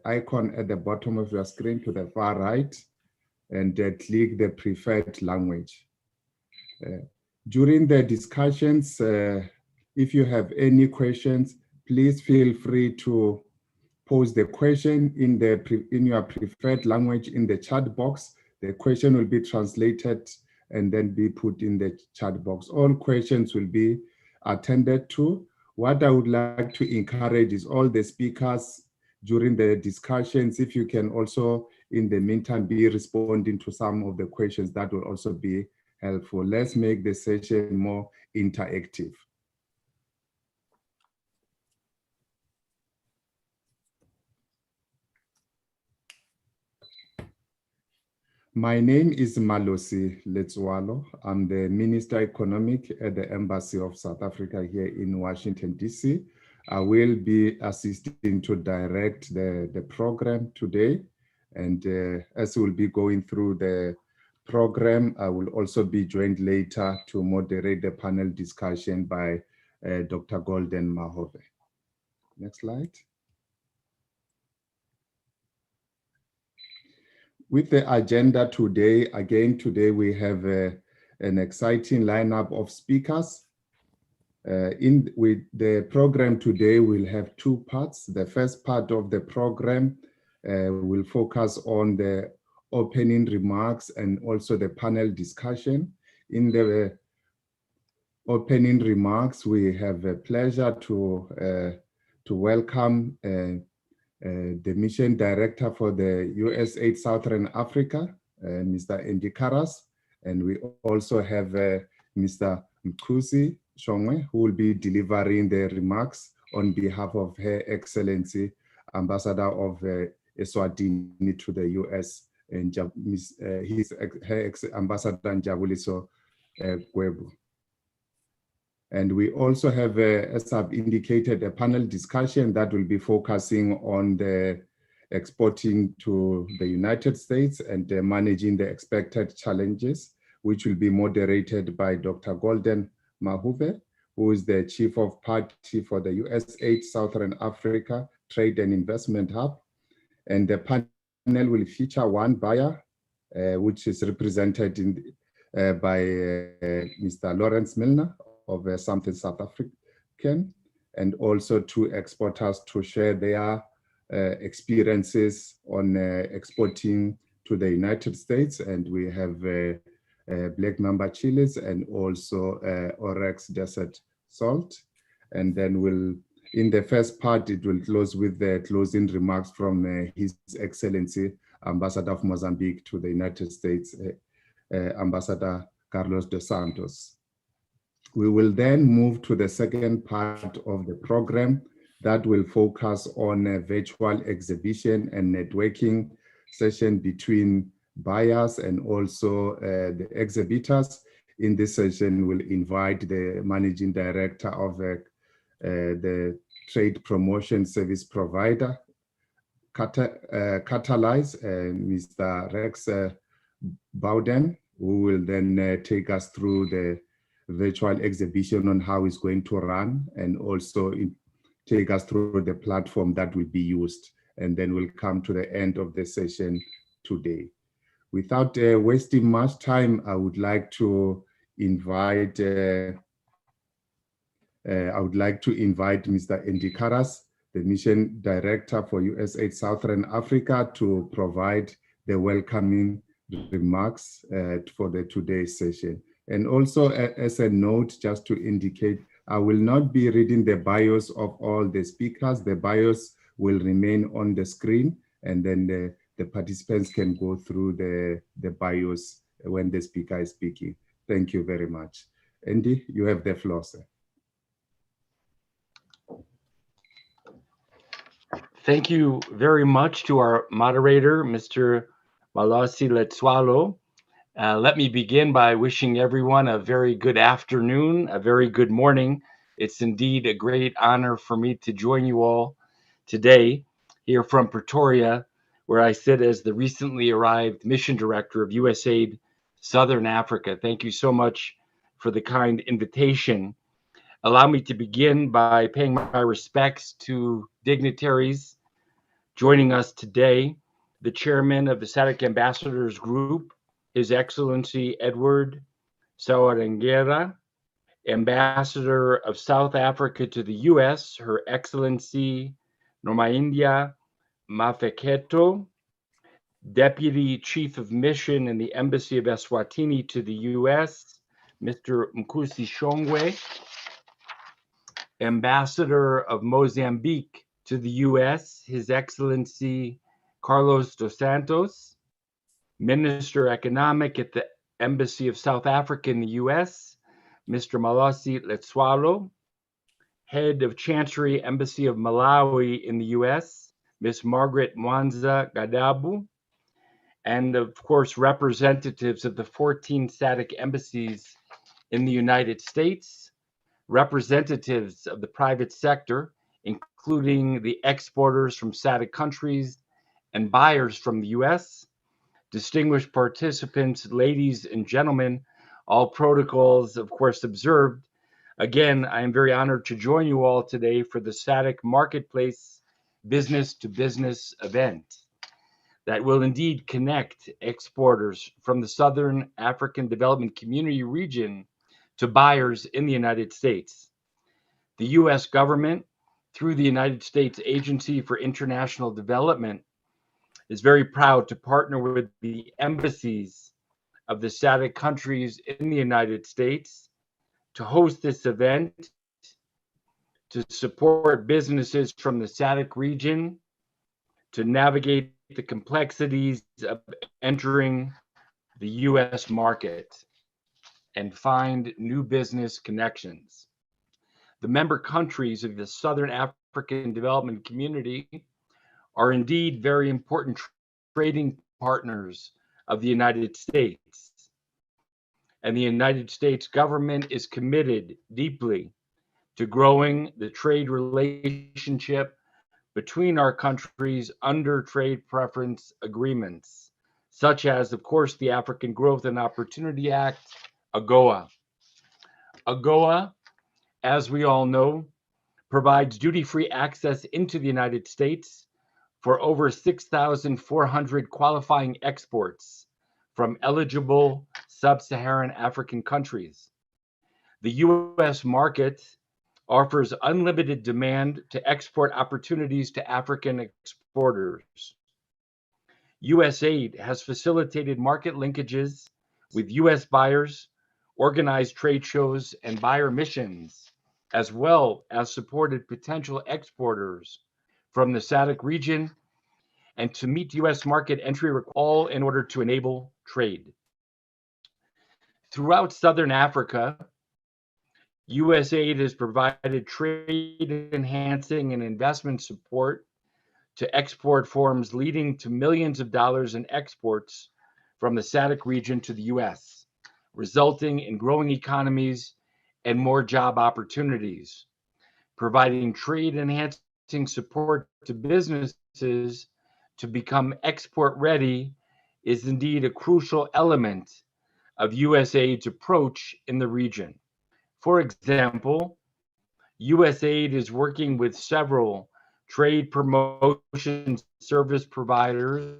Speaker 13: icon at the bottom of your screen to the far right, and click the preferred language. During the discussions, if you have any questions, please feel free to pose the question in your preferred language in the chat box. The question will be translated and then be put in the chat box. All questions will be attended to. What I would like to encourage is all the speakers during the discussions, if you can also in the meantime be responding to some of the questions, that will also be helpful. Let's make the session more interactive. My name is Malosi Letswalo. I'm the Minister Economic at the Embassy of South Africa here in Washington, DC. I will be assisting to direct the program today. And as we'll be going through the program, I will also be joined later to moderate the panel discussion by Dr. Golden Mahove. Next slide. With the agenda today, again, today we have an exciting lineup of speakers. With the program today, we'll have 2 parts. The first part of the program will focus on the opening remarks and also the panel discussion. In the opening remarks, we have a pleasure to welcome the Mission Director for the USAID Southern Africa, Mr. Andy Karas. And we also have Mr. Mkusi Shongwe, who will be delivering the remarks on behalf of Her Excellency, Ambassador of Eswatini to the US, and Ambassador Njabuliso Gwebu. And we also have, as I've indicated, a panel discussion that will be focusing on the exporting to the United States and managing the expected challenges, which will be moderated by Dr. Golden Mahove, who is the Chief of Party for the USAID Southern Africa Trade and Investment Hub. And the panel will feature one buyer, which is represented by Mr. Lawrence Milner of Something South African, and also 2 exporters to share their experiences on exporting to the United States. And we have Black Mamba Chilies and also Oryx Desert Salt. And then in the first part, it will close with the closing remarks from His Excellency, Ambassador of Mozambique to the United States, Ambassador Carlos dos Santos. We will then move to the second part of the program that will focus on a virtual exhibition and networking session between buyers and also the exhibitors. In this session, we'll invite the managing director of the trade promotion service provider, Catalyze, Mr. Rex Bowden, who will then take us through the virtual exhibition on how it's going to run, and also take us through the platform that will be used. And then we'll come to the end of the session today. Without wasting much time, I would like to invite Mr. Andy Karas, the Mission Director for USAID Southern Africa, to provide the welcoming remarks for the today's session. And also as a note, just to indicate, I will not be reading the bios of all the speakers. The bios will remain on the screen, and then the participants can go through the bios when the speaker is speaking. Thank you very much. Andy, you have the floor, sir.
Speaker 21: Thank you very much to our moderator, Mr. Malasi Letswalo. Let me begin by wishing everyone a very good afternoon, a very good morning. It's indeed a great honor for me to join you all today here from Pretoria, where I sit as the recently arrived Mission Director of USAID Southern Africa. Thank you so much for the kind invitation. Allow me to begin by paying my respects to dignitaries joining us today, the chairman of the SADC Ambassadors Group, His Excellency Edward Sawarengera, Ambassador of South Africa to the US, Her Excellency Nomaindia Mafeketo, Deputy Chief of Mission in the Embassy of Eswatini to the US, Mr. Mkusi Shongwe, Ambassador of Mozambique to the US, His Excellency Carlos dos Santos, Minister Economic at the Embassy of South Africa in the US, Mr. Malasi Letswalo, Head of Chancery Embassy of Malawi in the US, Ms. Margaret Mwanza Gadabu, and of course, representatives of the 14 SADC embassies in the United States, representatives of the private sector, including the exporters from SADC countries and buyers from the US, distinguished participants, ladies and gentlemen, all protocols, of course, observed. Again, I am very honored to join you all today for the SADC Marketplace Business to Business event that will indeed connect exporters from the Southern African Development Community region to buyers in the United States. The US government, through the United States Agency for International Development, is very proud to partner with the embassies of the SADC countries in the United States to host this event, to support businesses from the SADC region, to navigate the complexities of entering the US market and find new business connections. The member countries of the Southern African Development Community are indeed very important trading partners of the United States. And the United States government is committed deeply to growing the trade relationship between our countries under trade preference agreements, such as, of course, the African Growth and Opportunity Act, AGOA. AGOA, as we all know, provides duty-free access into the United States for over 6,400 qualifying exports from eligible sub-Saharan African countries. The US market offers unlimited demand to export opportunities to African exporters. USAID has facilitated market linkages with US buyers, organized trade shows and buyer missions, as well as supported potential exporters from the SADC region and to meet US market entry all in order to enable trade. Throughout Southern Africa, USAID has provided trade enhancing and investment support to export firms, leading to millions of dollars in exports from the SADC region to the US, resulting in growing economies and more job opportunities. Providing trade enhancing support to businesses to become export ready is indeed a crucial element of USAID's approach in the region. For example, USAID is working with several trade promotion service providers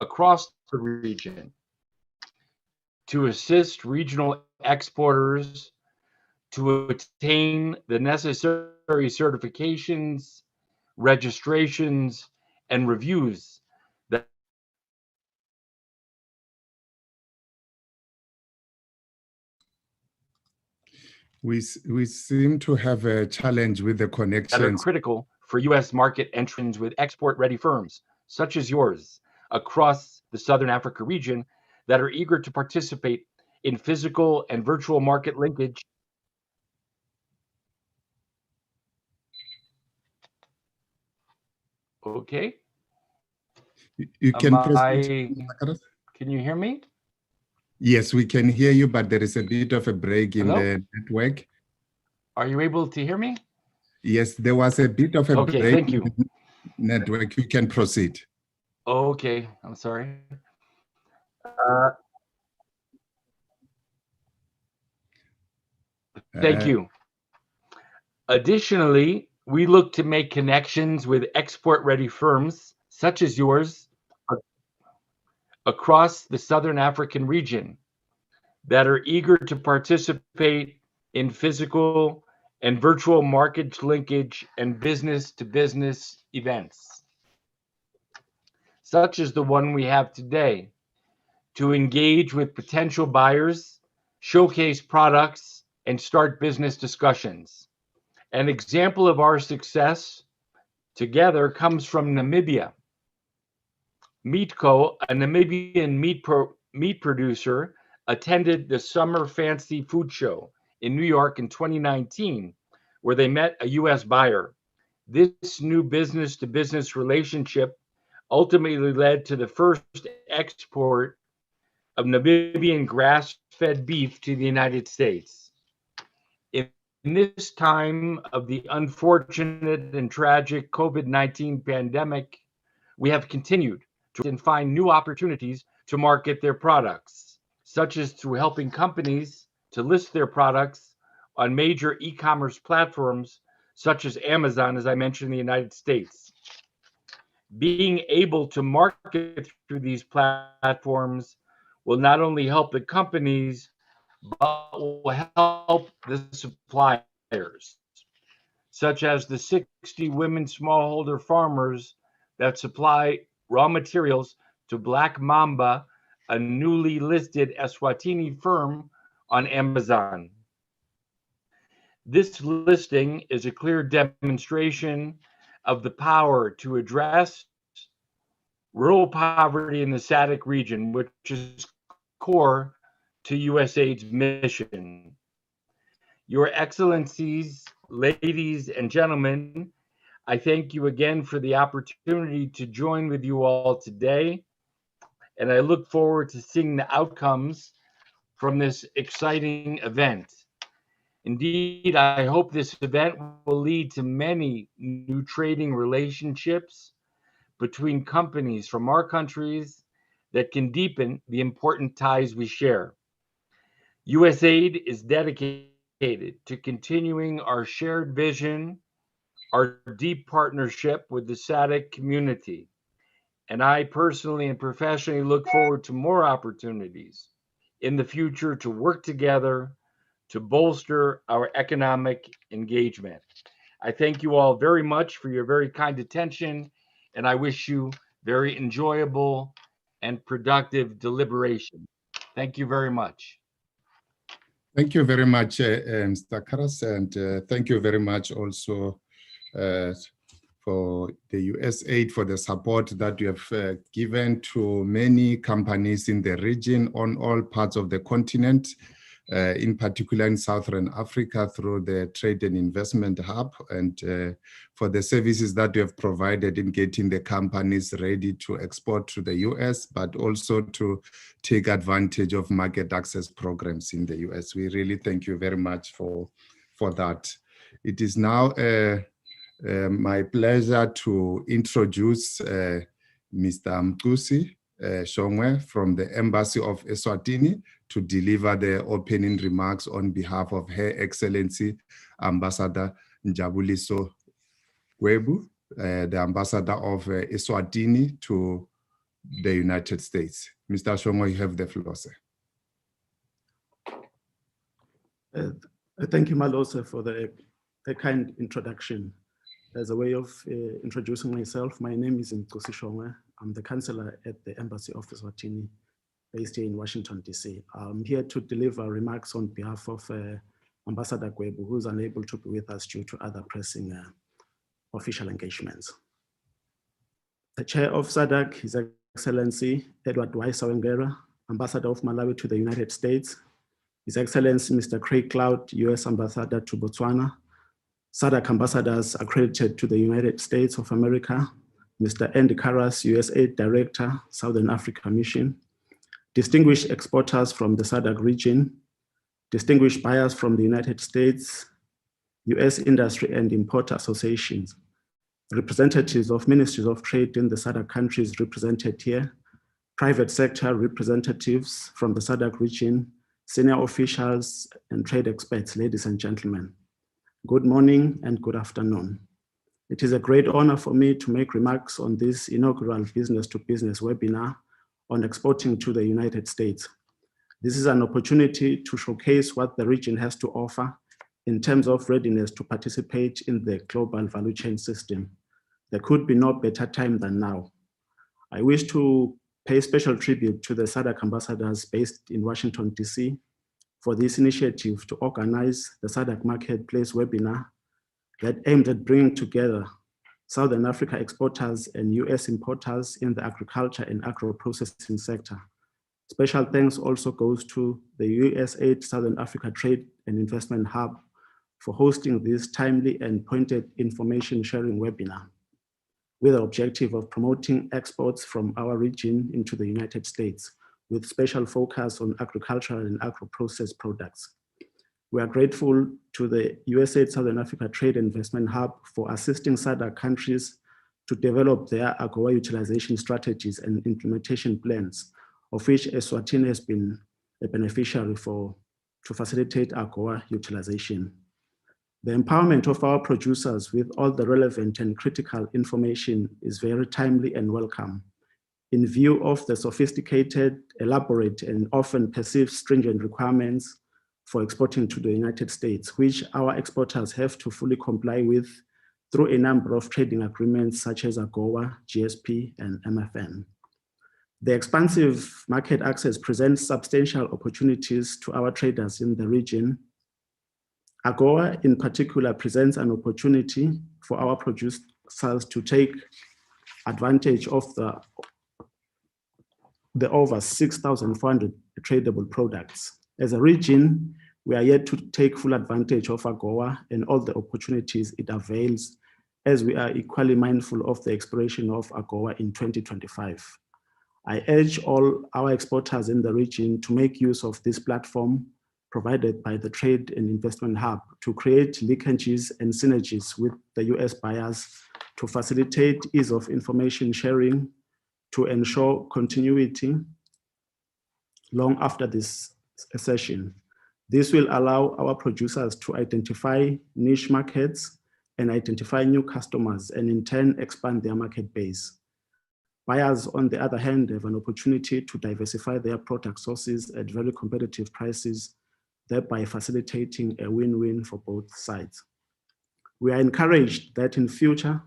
Speaker 21: across the region to assist regional exporters to attain the necessary certifications, registrations, and reviews that
Speaker 13: We seem to have a challenge with the
Speaker 21: are
Speaker 13: connections.
Speaker 21: critical for U.S. market entrants with export-ready firms, such as yours, across the Southern Africa region that are eager to participate in physical and virtual market linkage. Okay.
Speaker 13: You can proceed.
Speaker 21: Can you hear me?
Speaker 13: Yes, we can hear you, but there is a bit of a break in
Speaker 21: Hello?
Speaker 13: the network.
Speaker 21: Are you able to hear me?
Speaker 13: Yes, there was a bit of a
Speaker 21: Okay,
Speaker 13: break
Speaker 21: thank you.
Speaker 13: in the network. You can proceed.
Speaker 21: Okay, I'm sorry. Thank you. Additionally, we look to make connections with export-ready firms such as yours across the Southern African region that are eager to participate in physical and virtual market linkage and business-to-business events, such as the one we have today, to engage with potential buyers, showcase products, and start business discussions. An example of our success together comes from Namibia. Meatco, a Namibian meat producer, attended the Summer Fancy Food Show in New York in 2019, where they met a US buyer. This new business-to-business relationship ultimately led to the first export of Namibian grass-fed beef to the United States. In this time of the unfortunate and tragic COVID-19 pandemic, we have continued to find new opportunities to market their products, such as through helping companies to list their products on major e-commerce platforms, such as Amazon, as I mentioned, in the United States. Being able to market through these platforms will not only help the companies, but will help the suppliers, such as the 60 women smallholder farmers that supply raw materials to Black Mamba, a newly listed Eswatini firm on Amazon. This listing is a clear demonstration of the power to address rural poverty in the SADC region, which is core to USAID's mission. Your Excellencies, ladies and gentlemen, I thank you again for the opportunity to join with you all today, and I look forward to seeing the outcomes from this exciting event. Indeed, I hope this event will lead to many new trading relationships between companies from our countries that can deepen the important ties we share. USAID is dedicated to continuing our shared vision, our deep partnership with the SADC community. And I personally and professionally look forward to more opportunities in the future to work together to bolster our economic engagement. I thank you all very much for your very kind attention, and I wish you very enjoyable and productive deliberation. Thank you very much.
Speaker 13: Thank you very much, Mr. Karas, and thank you very much also for for the US aid, for the support that you have given to many companies in the region on all parts of the continent, in particular in Southern Africa through the Trade and Investment Hub, and for the services that you have provided in getting the companies ready to export to the US, but also to take advantage of market access programs in the US. We really thank you very much for that. It is now my pleasure to introduce Mr. Mtusi Shongwe from the Embassy of Eswatini to deliver the opening remarks on behalf of Her Excellency Ambassador Njabuliso Gwebu, the Ambassador of Eswatini to the United States. Mr. Shongwe, you have the floor, sir.
Speaker 9: Thank you, Malose, for the kind introduction. As a way of introducing myself, my name is Mtusi Shongwe. I'm the counselor at the Embassy of Eswatini, based here in Washington, DC. I'm here to deliver remarks on behalf of Ambassador Gwebu, who's unable to be with us due to other pressing official engagements. The chair of SADC, His Excellency Edward Y. Sawengera, Ambassador of Malawi to the United States, His Excellency Mr. Craig Cloud, US Ambassador to Botswana, SADC ambassadors accredited to the United States of America, Mr. Andy Karas, USAID Director, Southern Africa Mission, distinguished exporters from the SADC region, distinguished buyers from the United States, US industry and importer associations, representatives of ministries of trade in the SADC countries represented here, private sector representatives from the SADC region, senior officials and trade experts, ladies and gentlemen. Good morning and good afternoon. It is a great honor for me to make remarks on this inaugural business-to-business webinar on exporting to the United States. This is an opportunity to showcase what the region has to offer in terms of readiness to participate in the global value chain system. There could be no better time than now. I wish to pay special tribute to the SADC ambassadors based in Washington, DC, for this initiative to organize the SADC Marketplace webinar that aimed at bringing together Southern Africa exporters and US importers in the agriculture and agro-processing sector. Special thanks also goes to the USAID Southern Africa Trade and Investment Hub for hosting this timely and pointed information sharing webinar with the objective of promoting exports from our region into the United States, with special focus on agricultural and agro-processed products. We are grateful to the USAID Southern Africa Trade and Investment Hub for assisting SADC countries to develop their AGOA utilization strategies and implementation plans, of which Eswatini has been a beneficiary to facilitate AGOA utilization. The empowerment of our producers with all the relevant and critical information is very timely and welcome, in view of the sophisticated, elaborate, and often perceived stringent requirements for exporting to the United States, which our exporters have to fully comply with through a number of trading agreements such as AGOA, GSP, and MFN. The expansive market access presents substantial opportunities to our traders in the region. AGOA in particular presents an opportunity for our producers to take advantage of the over 6,400 tradable products. As a region, we are yet to take full advantage of AGOA and all the opportunities it avails, as we are equally mindful of the expiration of AGOA in 2025. I urge all our exporters in the region to make use of this platform provided by the Trade and Investment Hub to create linkages and synergies with the US buyers to facilitate ease of information sharing, to ensure continuity long after this session. This will allow our producers to identify niche markets and identify new customers, and in turn expand their market base. Buyers, on the other hand, have an opportunity to diversify their product sources at very competitive prices, thereby facilitating a win-win for both sides. We are encouraged that in future,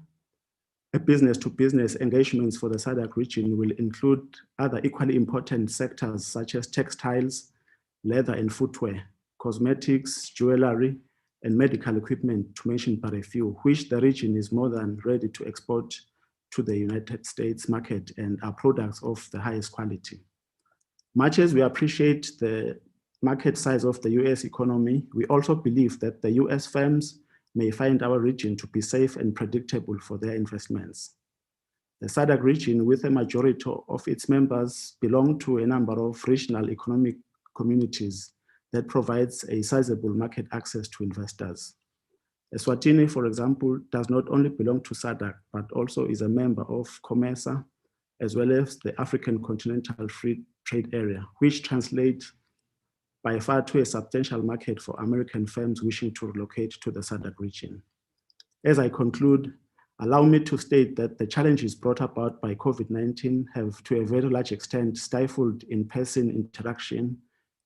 Speaker 9: business-to-business engagements for the SADC region will include other equally important sectors such as textiles, leather and footwear, cosmetics, jewelry, and medical equipment, to mention but a few, which the region is more than ready to export to the United States market and are products of the highest quality. Much as we appreciate the market size of the US economy, we also believe that the US firms may find our region to be safe and predictable for their investments. The SADC region, with a majority of its members, belong to a number of regional economic communities that provides a sizable market access to investors. Eswatini, for example, does not only belong to SADC, but also is a member of COMESA, as well as the African Continental Free Trade Area, which translates by far to a substantial market for American firms wishing to relocate to the SADC region. As I conclude, allow me to state that the challenges brought about by COVID-19 have to a very large extent stifled in-person interaction,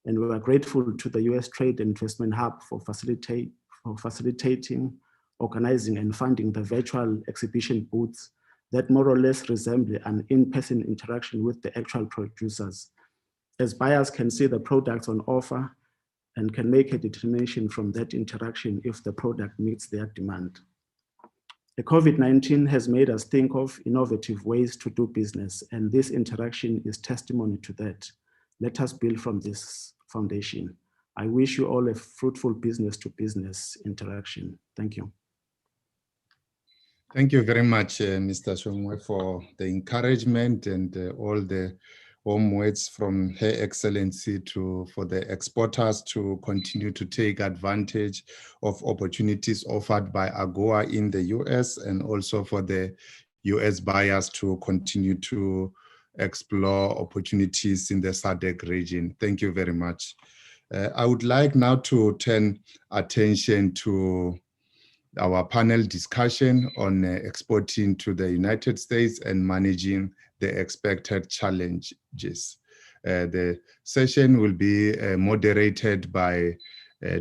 Speaker 9: and we are grateful to the US Trade and Investment Hub for facilitating, organizing, and funding the virtual exhibition booths that more or less resemble an in-person interaction with the actual producers, as buyers can see the products on offer and can make a determination from that interaction if the product meets their demand. The COVID-19 has made us think of innovative ways to do business, and this interaction is testimony to that. Let us build from this foundation. I wish you all a fruitful business-to-business interaction. Thank you.
Speaker 13: Thank you very much, Mr. Shongwe, for the encouragement and all the warm words from Her Excellency for the exporters to continue to take advantage of opportunities offered by AGOA in the US, and also for the US buyers to continue to explore opportunities in the SADC region. Thank you very much. I would like now to turn attention to our panel discussion on exporting to the United States and managing the expected challenges. The session will be moderated by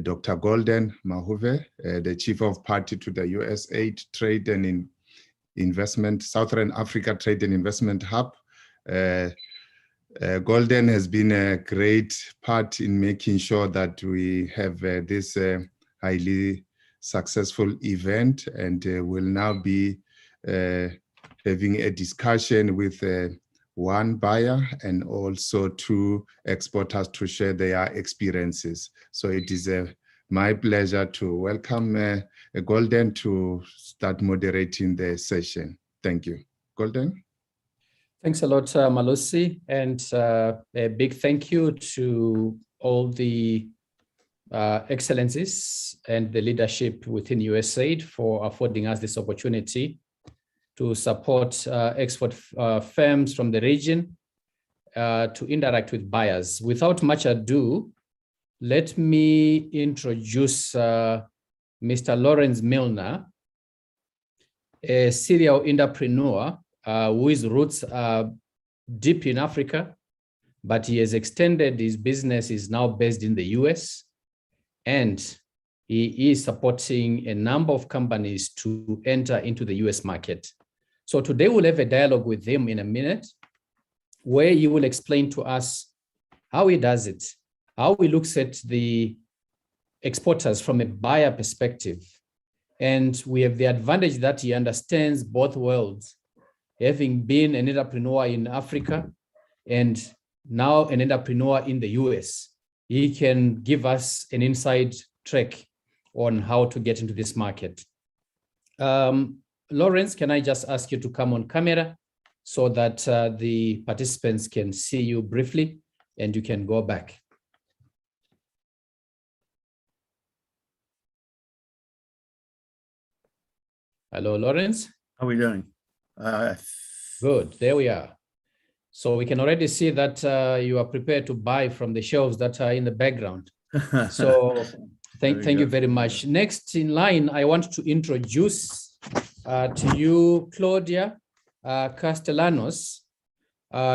Speaker 13: Dr. Golden Mahuve, the Chief of Party to the USAID Trade and Investment, Southern Africa Trade and Investment Hub. Golden has been a great part in making sure that we have this highly successful event, and will now be having a discussion with one buyer and also two exporters to share their experiences. So it is my pleasure to welcome Golden to start moderating the session. Thank you. Golden.
Speaker 8: Thanks a lot, Malusi, and a big thank you to all the excellencies and the leadership within USAID for affording us this opportunity to support export firms from the region to interact with buyers. Without much ado, let me introduce Mr. Lawrence Milner, a serial entrepreneur whose roots are deep in Africa, but he has extended his business, is now based in the US, and he is supporting a number of companies to enter into the US market. So today we'll have a dialogue with him in a minute, where he will explain to us how he does it, how he looks at the exporters from a buyer perspective. And we have the advantage that he understands both worlds, having been an entrepreneur in Africa and now an entrepreneur in the US. He can give us an inside track on how to get into this market. Lawrence, can I just ask you to come on camera so that the participants can see you briefly and you can go back. Hello, Lawrence.
Speaker 17: How are we doing?
Speaker 8: Good, there we are. So we can already see that you are prepared to buy from the shelves that are in the background. So thank you very much. Next in line, I want to introduce to you Claudia Castellanos.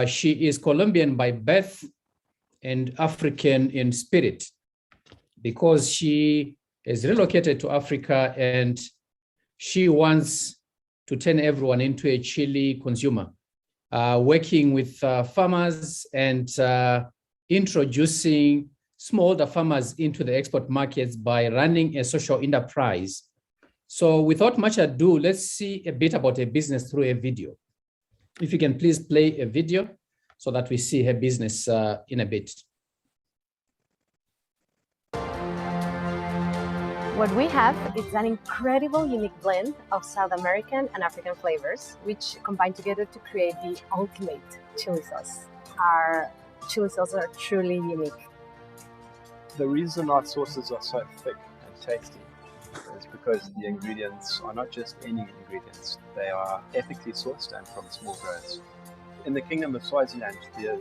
Speaker 8: She is Colombian by birth and African in spirit, because she is relocated to Africa and she wants to turn everyone into a chili consumer, working with farmers and introducing smallholder farmers into the export markets by running a social enterprise. So without much ado, let's see a bit about her business through a video. If you can please play a video so that we see her business in a bit.
Speaker 18: What we have is an incredible, unique blend of South American and African flavors, which combine together to create the ultimate chili sauce. Our chili sauces are truly unique.
Speaker 7: The reason our sauces are so thick and tasty is because the ingredients are not just any ingredients. They are ethically sourced and from small growers. In the Kingdom of Swaziland, the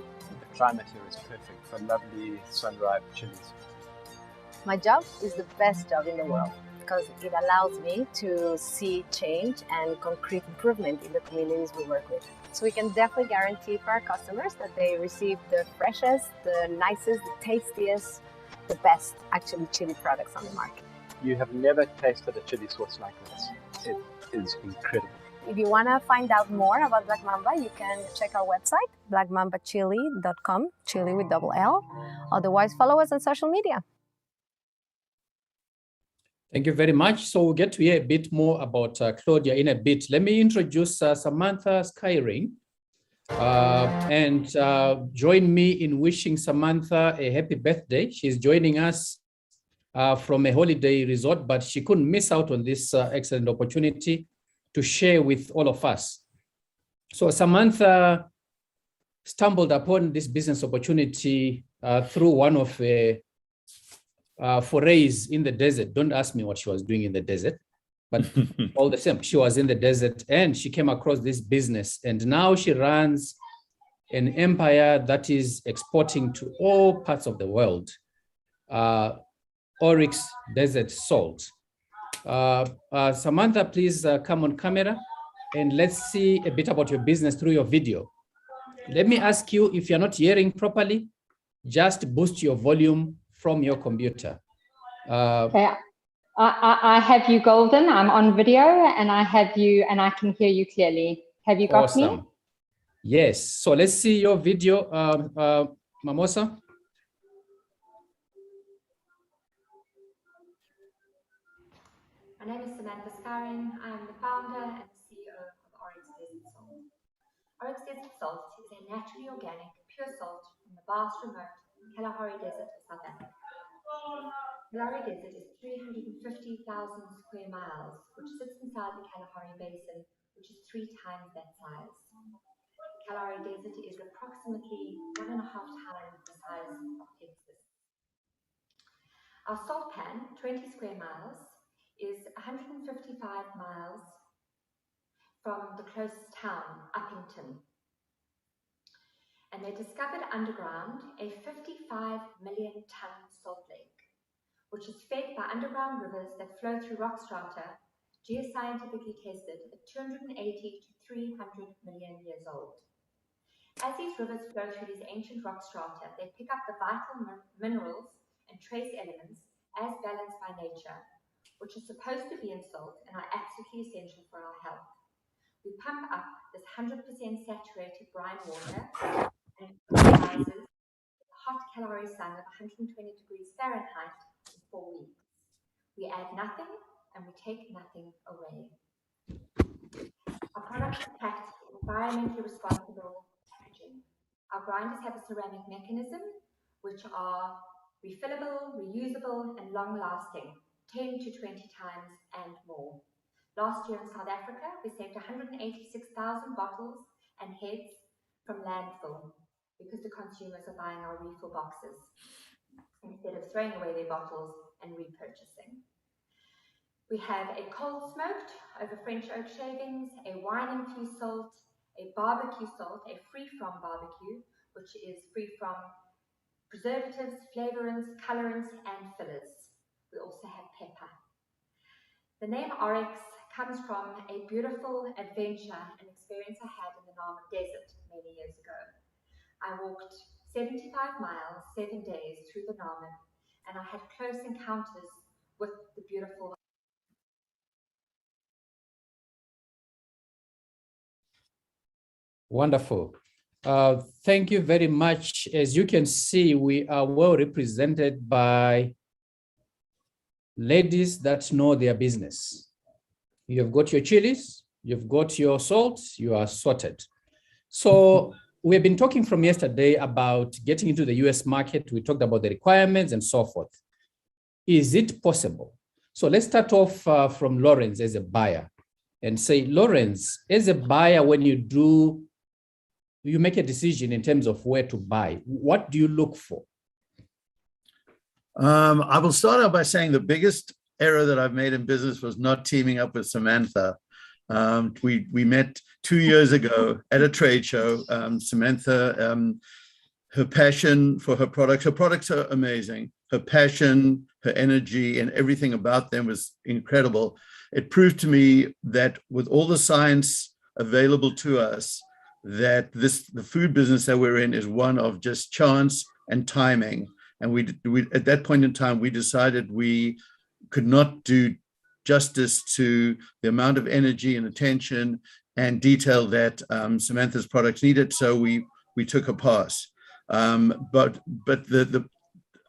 Speaker 7: climate here is perfect for lovely sun-ripe chilies.
Speaker 18: My job is the best job in the world because it allows me to see change and concrete improvement in the communities we work with. So we can definitely guarantee for our customers that they receive the freshest, the nicest, the tastiest, the best actually chili products on the market.
Speaker 7: You have never tasted a chili sauce like this. It is incredible.
Speaker 18: If you want to find out more about Black Mamba, you can check our website, blackmambachili.com, chili with double L. Otherwise, follow us on social media.
Speaker 8: Thank you very much. So we'll get to hear a bit more about Claudia in a bit. Let me introduce Samantha Skyring and join me in wishing Samantha a happy birthday. She's joining us from a holiday resort, but she couldn't miss out on this excellent opportunity to share with all of us. So Samantha stumbled upon this business opportunity through one of forays in the desert. Don't ask me what she was doing in the desert, but all the same, she was in the desert and she came across this business. And now she runs an empire that is exporting to all parts of the world. Oryx Desert Salt. Samantha, please come on camera and let's see a bit about your business through your video. Let me ask you, if you're not hearing properly, just boost your volume from your computer.
Speaker 6: Okay. I have you, Golden. I'm on video and I have you and I can hear you clearly. Have you got
Speaker 8: awesome.
Speaker 6: me?
Speaker 8: Yes. So let's see your video, Mamosa.
Speaker 20: My name is Samantha Skyring. I'm the founder and CEO of Oryx Desert Salt. Oryx Desert Salt is a naturally organic, pure salt from the vast, remote Kalahari Desert of South Africa. Kalahari Desert is 350,000 square miles, which sits inside the Kalahari Basin, which is 3 times that size. The Kalahari Desert is approximately 1.5 times the size of Texas. Our salt pan, 20 square miles, is 155 miles from the closest town, Uppington. And they discovered underground a 55 million ton salt lake, which is fed by underground rivers that flow through rock strata, geoscientifically tested at 280 to 300 million years old. As these rivers flow through these ancient rock strata, they pick up the vital minerals and trace elements as balanced by nature, which are supposed to be in salt and are absolutely essential for our health. We pump up this 100% saturated brine water and it crystallizes in the hot Kalahari sun of 120 degrees Fahrenheit in 4 weeks. We add nothing and we take nothing away. Our products are packed in environmentally responsible packaging. Our grinders have a ceramic mechanism, which are refillable, reusable, and long-lasting, 10 to 20 times and more. Last year in South Africa, we saved 186,000 bottles and heads from landfill because the consumers are buying our refill boxes instead of throwing away their bottles and repurchasing. We have a cold smoked over French oak shavings, a wine-infused salt, a barbecue salt, a free-from barbecue, which is free from preservatives, flavorants, colorants, and fillers. We also have pepper. The name Oryx comes from a beautiful adventure and experience I had in the Nama Desert many years ago. I walked 75 miles, 7 days through the Nama, and I had close encounters with the beautiful.
Speaker 8: Wonderful. Thank you very much. As you can see, we are well represented by ladies that know their business. You've got your chilies, you've got your salt, you are sorted. So we've been talking from yesterday about getting into the US market. We talked about the requirements and so forth. Is it possible? So let's start off from Lawrence as a buyer and say, Lawrence, as a buyer, when you make a decision in terms of where to buy, what do you look for?
Speaker 17: I will start out by saying the biggest error that I've made in business was not teaming up with Samantha. We met 2 years ago at a trade show. Samantha, her passion for her products are amazing. Her passion, her energy, and everything about them was incredible. It proved to me that with all the science available to us, that the food business that we're in is one of just chance and timing. And we at that point in time, we decided we could not do justice to the amount of energy and attention and detail that Samantha's products needed. So we took a pass. But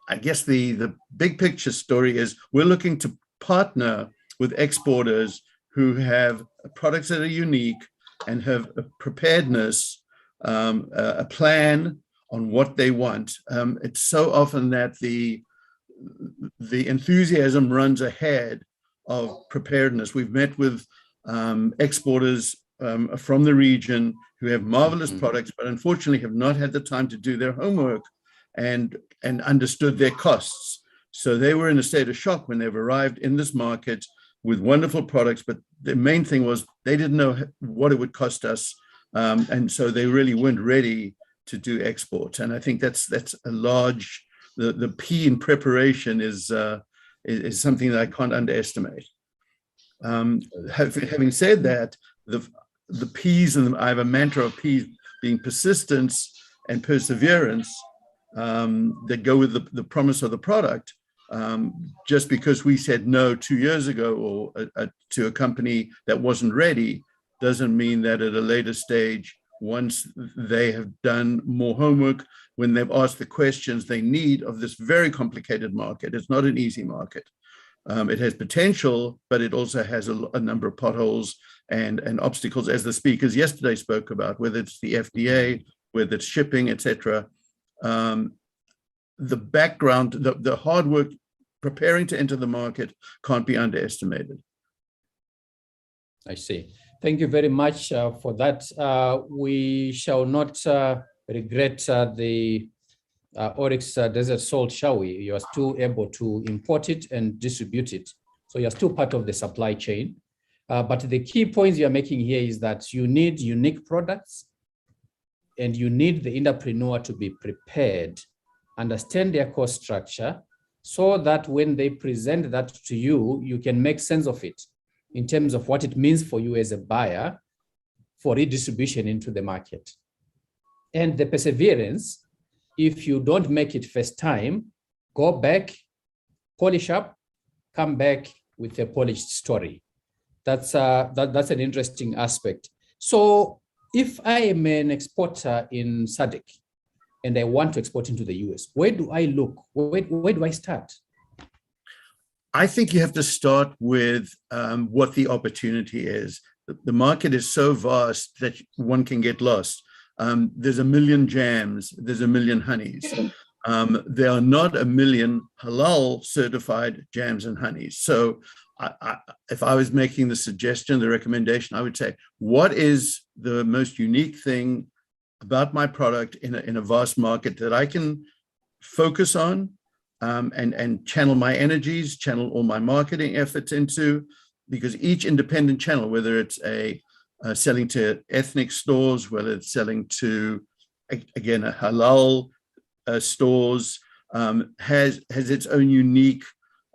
Speaker 17: I guess the big picture story is we're looking to partner with exporters who have products that are unique and have a preparedness, a plan on what they want. It's so often that the enthusiasm runs ahead of preparedness. We've met with exporters from the region who have marvelous products, but unfortunately have not had the time to do their homework and understood their costs. So they were in a state of shock when they've arrived in this market with wonderful products, but the main thing was they didn't know what it would cost us. And so they really weren't ready to do exports. And I think that's a large, the P in preparation is something that I can't underestimate. Having said that, the P's, and I have a mantra of P's being persistence and perseverance that go with the promise of the product. Just because we said no 2 years ago or to a company that wasn't ready doesn't mean that at a later stage, once they have done more homework, when they've asked the questions they need of this very complicated market. It's not an easy market. It has potential, but it also has a number of potholes and obstacles, as the speakers yesterday spoke about, whether it's the FDA, whether it's shipping, etc. The background, the hard work preparing to enter the market can't be underestimated.
Speaker 8: I see. Thank you very much for that. We shall not regret the Oryx desert salt, shall we? You are still able to import it and distribute it. So you're still part of the supply chain. But the key points you're making here is that you need unique products and you need the entrepreneur to be prepared, understand their cost structure, so that when they present that to you, you can make sense of it in terms of what it means for you as a buyer for redistribution into the market. And the perseverance, if you don't make it first time, go back, polish up, come back with a polished story. That's an interesting aspect. So if I am an exporter in SADC and I want to export into the US, where do I look? Where do I start?
Speaker 17: I think you have to start with what the opportunity is. The market is so vast that one can get lost. There's a million jams, there's a million honeys. There are not a million halal certified jams and honeys. So if I was making the suggestion, the recommendation, I would say, what is the most unique thing about my product in a vast market that I can focus on and channel my energies, channel all my marketing efforts into? Because each independent channel, whether it's selling to ethnic stores, whether it's selling to, again, a halal stores, has its own unique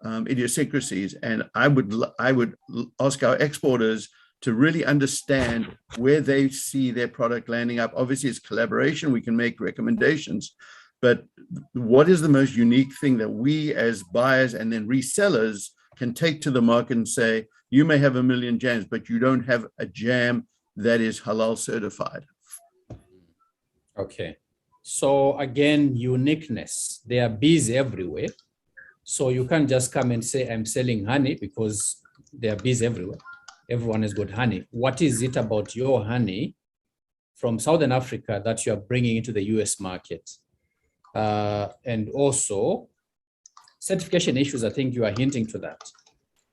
Speaker 17: idiosyncrasies. And I would ask our exporters to really understand where they see their product landing up. Obviously, it's collaboration. We can make recommendations. But what is the most unique thing that we as buyers and then resellers can take to the market and say, you may have a million jams, but you don't have a jam that is halal certified?
Speaker 8: Okay. So again, uniqueness. There are bees everywhere. So you can't just come and say, I'm selling honey, because there are bees everywhere. Everyone has got honey. What is it about your honey from Southern Africa that you are bringing into the US market? And also, certification issues, I think you are hinting to that.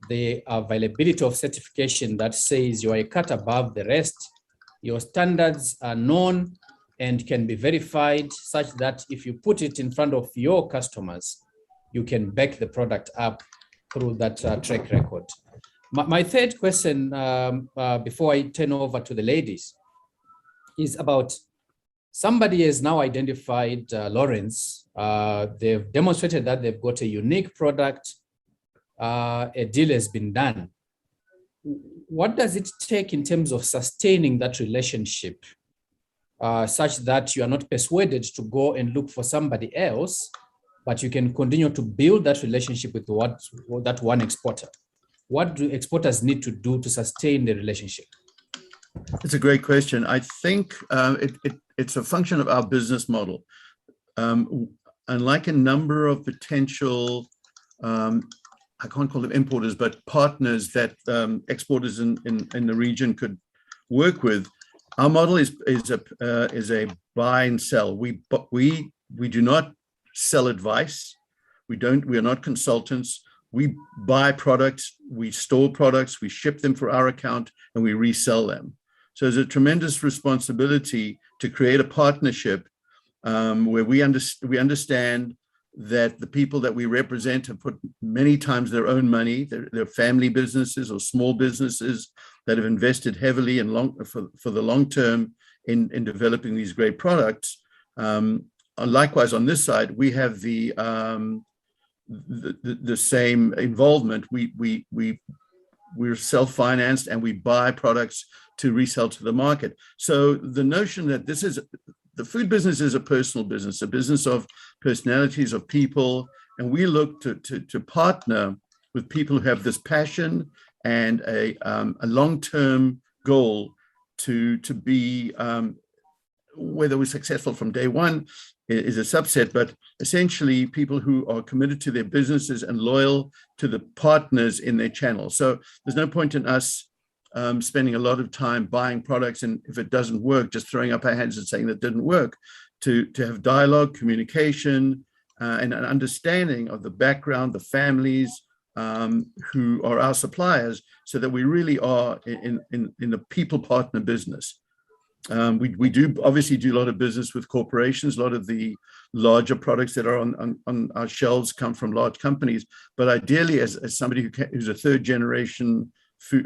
Speaker 8: The availability of certification that says you are a cut above the rest, your standards are known and can be verified such that if you put it in front of your customers, you can back the product up through that track record. My third question, before I turn over to the ladies, is about somebody has now identified Lawrence. They've demonstrated that they've got a unique product. A deal has been done. What does it take in terms of sustaining that relationship such that you are not persuaded to go and look for somebody else, but you can continue to build that relationship with that one exporter? What do exporters need to do to sustain the relationship?
Speaker 17: It's a great question. I think it's a function of our business model. Unlike a number of potential, I can't call them importers, but partners that exporters in the region could work with, our model is a buy and sell. We do not sell advice. We are not consultants. We buy products, we store products, we ship them for our account, and we resell them. So there's a tremendous responsibility to create a partnership where we understand that the people that we represent have put many times their own money. They're family businesses or small businesses that have invested heavily and for the long term in developing these great products. Likewise, on this side, we have the same involvement. We're self-financed and we buy products to resell to the market. So the notion that the food business is a personal business, a business of personalities, of people, and we look to partner with people who have this passion and a long-term goal to be, whether we're successful from day one is a subset, but essentially people who are committed to their businesses and loyal to the partners in their channel. So there's no point in us spending a lot of time buying products, and if it doesn't work, just throwing up our hands and saying that didn't work. To have dialogue, communication, and an understanding of the background, the families who are our suppliers, so that we really are in a people partner business. We do obviously do a lot of business with corporations. A lot of the larger products that are on our shelves come from large companies. But ideally, as somebody who's a third generation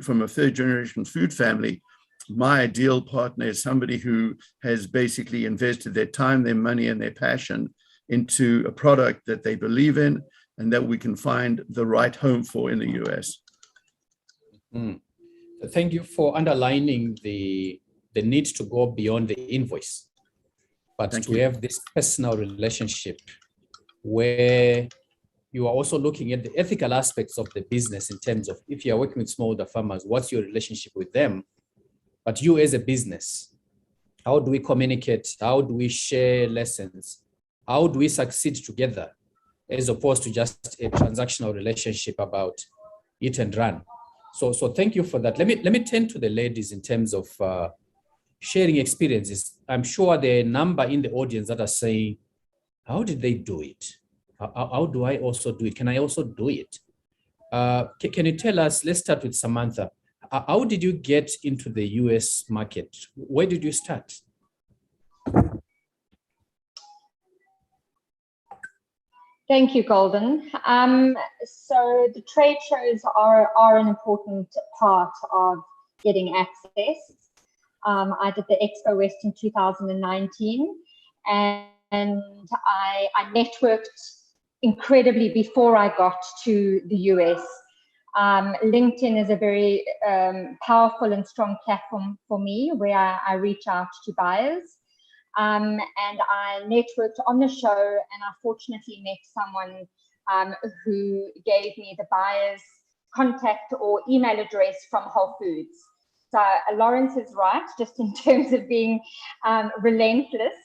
Speaker 17: from a third generation food family, my ideal partner is somebody who has basically invested their time, their money, and their passion into a product that they believe in and that we can find the right home for in the US.
Speaker 8: Thank you for underlining the need to go beyond the invoice, but to have this personal relationship where you are also looking at the ethical aspects of the business in terms of, if you are working with smallholder farmers, what's your relationship with them? But you as a business, how do we communicate? How do we share lessons? How do we succeed together, as opposed to just a transactional relationship about eat and run? So thank you for that. Let me turn to the ladies in terms of sharing experiences. I'm sure there are a number in the audience that are saying, how did they do it? How do I also do it? Can I also do it? Can you tell us, let's start with Samantha. How did you get into the US market? Where did you start?
Speaker 6: Thank you, Golden. So the trade shows are an important part of getting access. I did the Expo West in 2019, and I networked incredibly before I got to the US. LinkedIn is a very powerful and strong platform for me, where I reach out to buyers. And I networked on the show, and I fortunately met someone who gave me the buyer's contact or email address from Whole Foods. So Lawrence is right, just in terms of being relentless.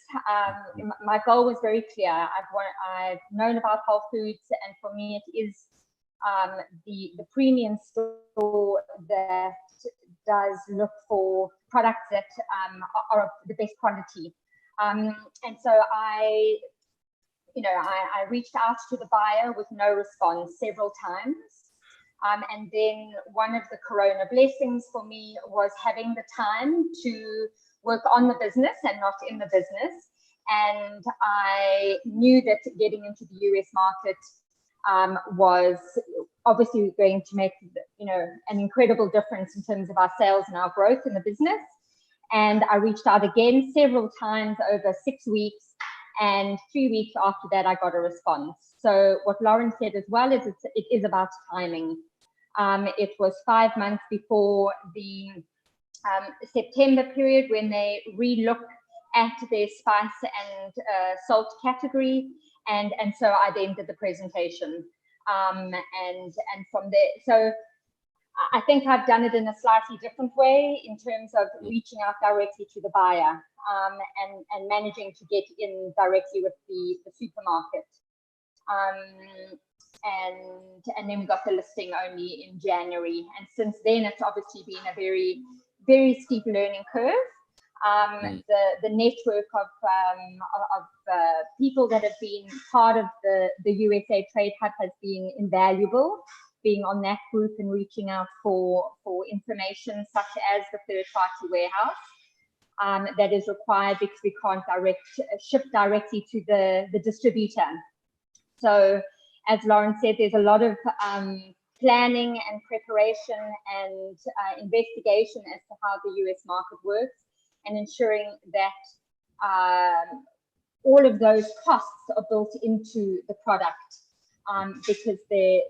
Speaker 6: My goal was very clear. I've known about Whole Foods, and for me it is the premium store that does look for products that are of the best quality. And so I reached out to the buyer with no response several times. And then one of the Corona blessings for me was having the time to work on the business and not in the business. And I knew that getting into the US market was obviously going to make, an incredible difference in terms of our sales and our growth in the business. And I reached out again several times over 6 weeks, and 3 weeks after that, I got a response. So what Lauren said as well is it is about timing. It was 5 months before the September period when they re-look at their spice and salt category, and so I then did the presentation, and from there. So I think I've done it in a slightly different way in terms of reaching out directly to the buyer, and managing to get in directly with the supermarket. And then we got the listing only in January. And since then, it's obviously been a very, very steep learning curve. The network of people that have been part of the USA Trade Hub has been invaluable, being on that group and reaching out for information such as the third-party warehouse that is required because we can't ship directly to the distributor. So as Lauren said, there's a lot of planning and preparation and investigation as to how the US market works, and ensuring that all of those costs are built into the product, because there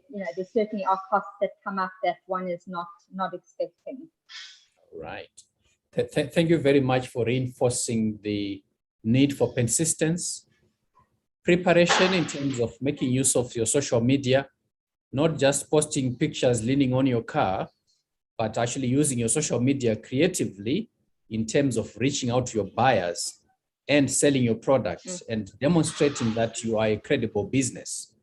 Speaker 6: certainly are costs that come up that one is not expecting.
Speaker 8: Right. Thank you very much for reinforcing the need for persistence, preparation in terms of making use of your social media, not just posting pictures leaning on your car, but actually using your social media creatively in terms of reaching out to your buyers and selling your products and demonstrating that you are a credible business.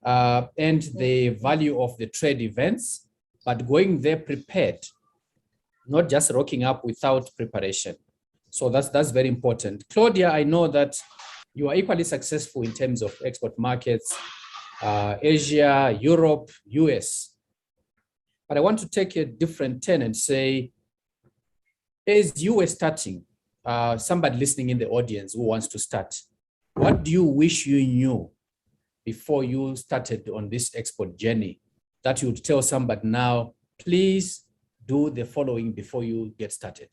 Speaker 8: And the value of the trade events, but going there prepared, not just rocking up without preparation. So that's very important. Claudia, I know that you are equally successful in terms of export markets, Asia, Europe, US. But I want to take a different turn and say, as you were starting, somebody listening in the audience who wants to start, what do you wish you knew before you started on this export journey that you would tell somebody now, please do the following before you get started?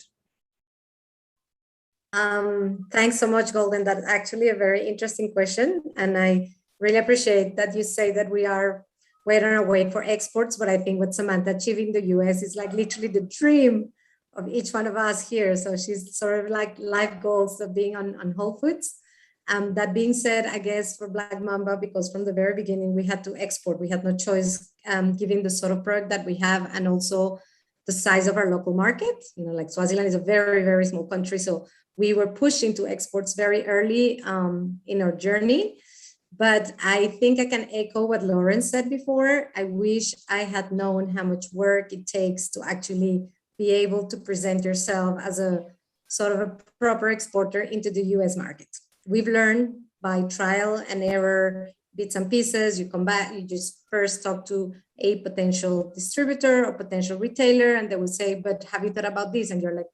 Speaker 19: Thanks so much, Golden. That's actually a very interesting question. And I really appreciate that you say that we're on our way for exports, but I think what Samantha achieved in the US is like literally the dream of each one of us here. So she's sort of like life goals of being on Whole Foods. That being said, I guess for Black Mamba, because from the very beginning, we had to export. We had no choice, given the sort of product that we have and also the size of our local market. Like Swaziland is a very, very small country. So we were pushing to exports very early in our journey. But I think I can echo what Lauren said before. I wish I had known how much work it takes to actually be able to present yourself as a sort of a proper exporter into the US market. We've learned by trial and error, bits and pieces. You come back, you just first talk to a potential distributor or potential retailer, and they will say, but have you thought about this? And you're like,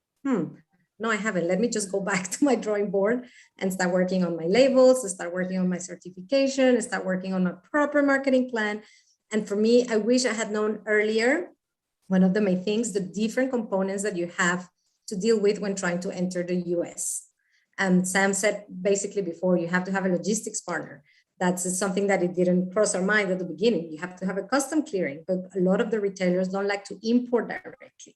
Speaker 19: no, I haven't. Let me just go back to my drawing board and start working on my labels, start working on my certification, start working on a proper marketing plan. And for me, I wish I had known earlier, one of the main things, the different components that you have to deal with when trying to enter the US. Sam said basically before, you have to have a logistics partner. That's something that it didn't cross our mind at the beginning. You have to have a custom clearing, but a lot of the retailers don't like to import directly.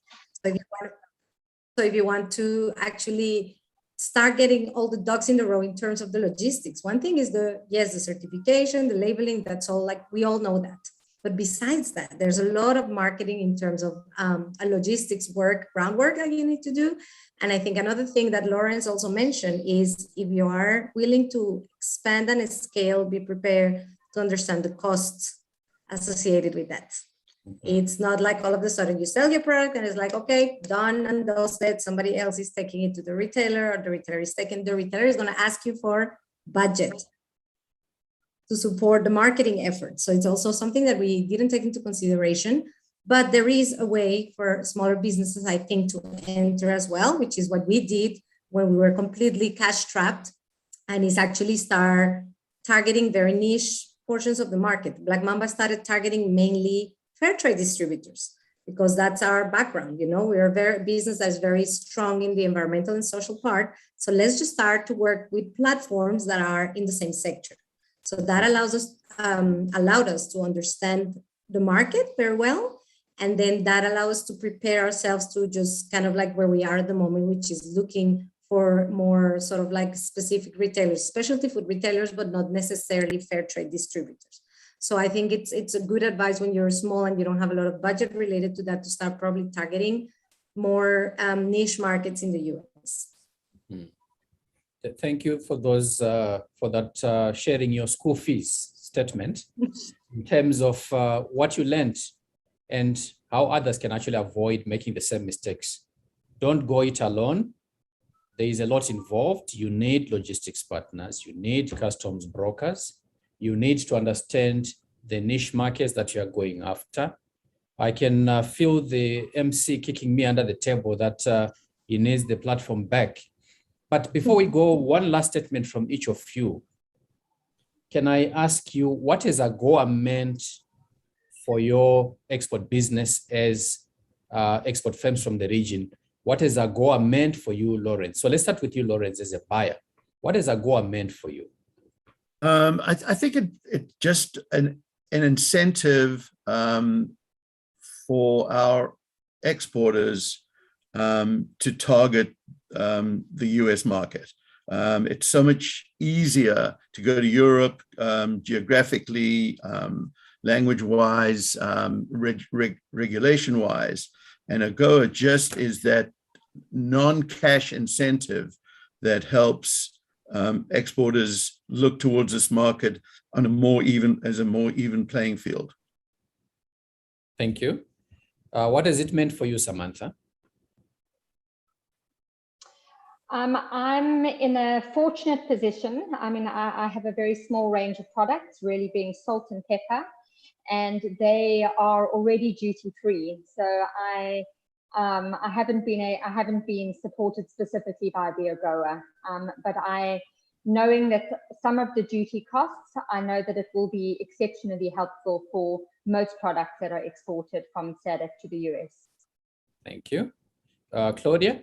Speaker 19: So if you want to actually start getting all the ducks in the row in terms of the logistics, one thing is the certification, the labeling, that's all, like we all know that. But besides that, there's a lot of marketing in terms of a logistics groundwork that you need to do. And I think another thing that Lawrence also mentioned is if you are willing to expand and scale, be prepared to understand the costs associated with that. It's not like all of a sudden you sell your product and it's like, okay, done and dusted. Somebody else is taking it to the retailer, or the retailer is going to ask you for budget to support the marketing effort. So it's also something that we didn't take into consideration, but there is a way for smaller businesses, I think, to enter as well, which is what we did when we were completely cash trapped, and is actually start targeting very niche portions of the market. Black Mamba started targeting mainly fair trade distributors because that's our background. You know, we are a very business that is very strong in the environmental and social part. So let's just start to work with platforms that are in the same sector. So that allowed us to understand the market very well. And then that allowed us to prepare ourselves to just kind of like where we are at the moment, which is looking for more sort of like specific retailers, specialty food retailers, but not necessarily fair trade distributors. So I think it's a good advice when you're small and you don't have a lot of budget related to that to start probably targeting more niche markets in the US.
Speaker 8: Thank you for those for that sharing your school fees statement in terms of what you learned and how others can actually avoid making the same mistakes. Don't go it alone. There is a lot involved. You need logistics partners. You need customs brokers. You need to understand the niche markets that you are going after. I can feel the MC kicking me under the table that he needs the platform back. But before we go, one last statement from each of you. Can I ask you, what is AGOA meant for your export business as export firms from the region? What is AGOA meant for you, Lawrence? So let's start with you, Lawrence, as a buyer. What is AGOA meant for you?
Speaker 17: I think it's just an incentive for our exporters to target the US market. It's so much easier to go to Europe geographically, language-wise, regulation-wise, and AGOA just is that non-cash incentive that helps exporters look towards this market on a more even playing field.
Speaker 8: Thank you. What has it meant for you, Samantha?
Speaker 6: I'm in a fortunate position. I mean, I have a very small range of products, really being salt and pepper, and they are already duty-free. So I haven't been supported specifically by the AGOA, but knowing that some of the duty costs, I know that it will be exceptionally helpful for most products that are exported from SADC to the US.
Speaker 8: Thank you. Claudia?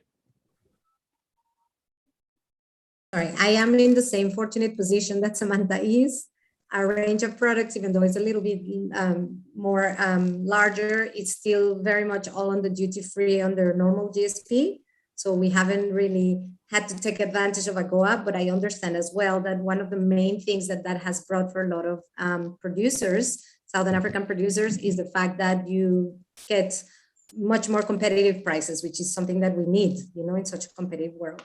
Speaker 19: Sorry, I am in the same fortunate position that Samantha is. Our range of products, even though it's a little bit more larger, it's still very much all on the duty-free under normal GSP. So we haven't really had to take advantage of AGOA, but I understand as well that one of the main things that has brought for a lot of producers, Southern African producers, is the fact that you get much more competitive prices, which is something that we need, you know, in such a competitive world.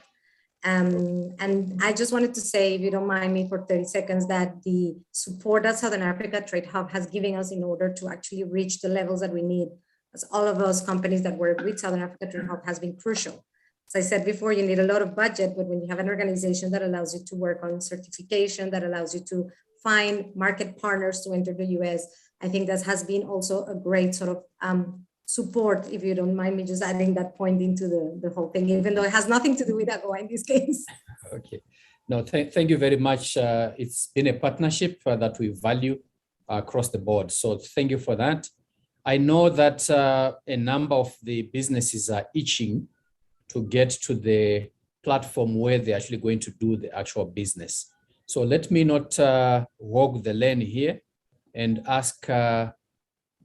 Speaker 19: And I just wanted to say, if you don't mind me for 30 seconds, that the support that Southern Africa Trade Hub has given us in order to actually reach the levels that we need, as all of those companies that work with Southern Africa Trade Hub, has been crucial. As I said before, you need a lot of budget, but when you have an organization that allows you to work on certification, that allows you to find market partners to enter the US, I think that has been also a great sort of support, if you don't mind me just adding that point into the whole thing, even though it has nothing to do with AGOA in this case.
Speaker 8: Okay. No, thank you very much. It's been a partnership that we value across the board. So thank you for that. I know that a number of the businesses are itching to get to the platform where they're actually going to do the actual business. So let me not walk the lane here and ask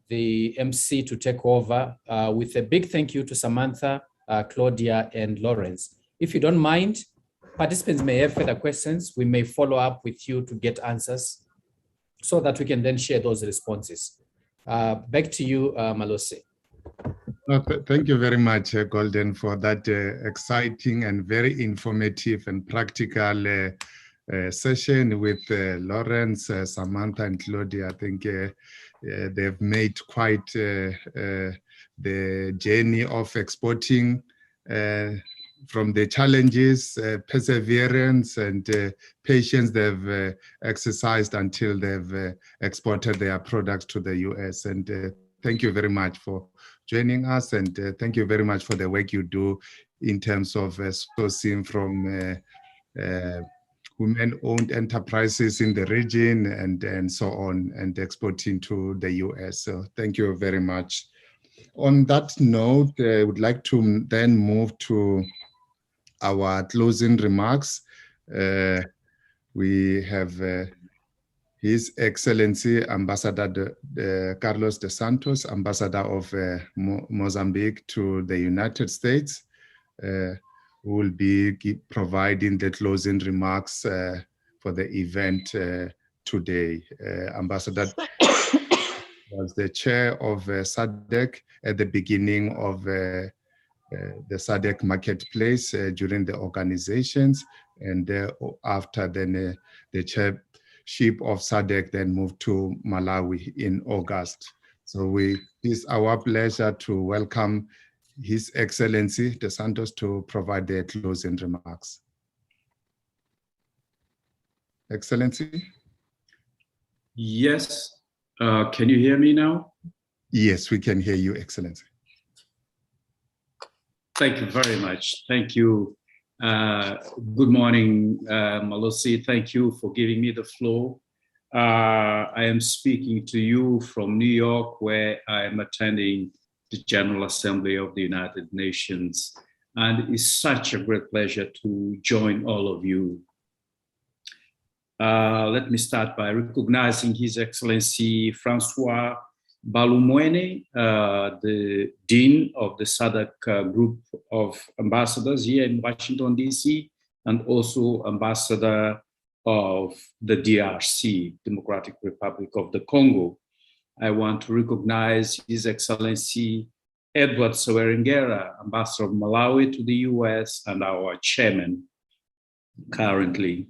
Speaker 8: the MC to take over with a big thank you to Samantha, Claudia, and Lawrence. If you don't mind, participants may have further questions. We may follow up with you to get answers so that we can then share those responses. Back to you, Malose.
Speaker 13: Thank you very much, Golden, for that exciting and very informative and practical session with Lawrence, Samantha, and Claudia. I think they've made quite the journey of exporting from the challenges, perseverance, and patience they've exercised until they've exported their products to the US. And thank you very much for joining us, and thank you very much for the work you do in terms of sourcing from women-owned enterprises in the region and so on, and exporting to the US. So thank you very much. On that note, I would like to then move to our closing remarks. We have His Excellency Ambassador Carlos de Santos, Ambassador of Mozambique to the United States, who will be providing the closing remarks for the event today. Ambassador was the chair of SADC at the beginning of the SADC marketplace during the organizations, and after then the chairship of SADC then moved to Malawi in August. So it's our pleasure to welcome His Excellency De Santos to provide their closing remarks. Excellency?
Speaker 10: Yes. Can you hear me now?
Speaker 13: Yes, we can hear you, Excellency.
Speaker 10: Thank you very much. Thank you. Good morning, Malose. Thank you for giving me the floor. I am speaking to you from New York, where I am attending the General Assembly of the United Nations. And it's such a great pleasure to join all of you. Let me start by recognizing His Excellency Francois Balumwene, the Dean of the SADC Group of Ambassadors here in Washington, D.C., and also Ambassador of the DRC, Democratic Republic of the Congo. I want to recognize His Excellency Edward Soweringera, Ambassador of Malawi to the US and our chairman currently.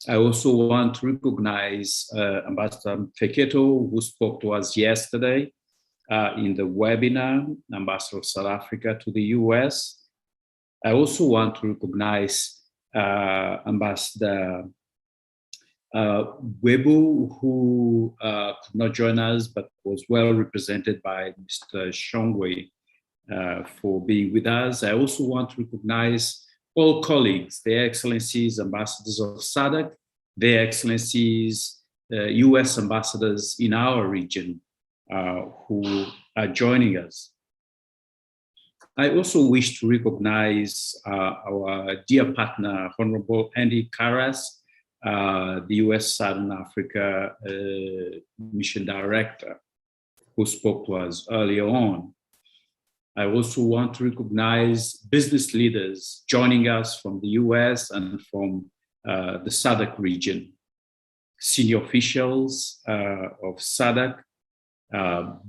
Speaker 10: I also want to recognize Ambassador Feketo, who spoke to us yesterday in the webinar, Ambassador of South Africa to the US. I also want to recognize Ambassador Webu, who could not join us, but was well represented by Mr. Shongwe for being with us. I also want to recognize all colleagues, their excellencies, ambassadors of SADC, their excellencies, US ambassadors in our region who are joining us. I also wish to recognize our dear partner, Honorable Andy Karas, the US Southern Africa Mission Director, who spoke to us earlier on. I also want to recognize business leaders joining us from the US and from the SADC region, senior officials of SADC,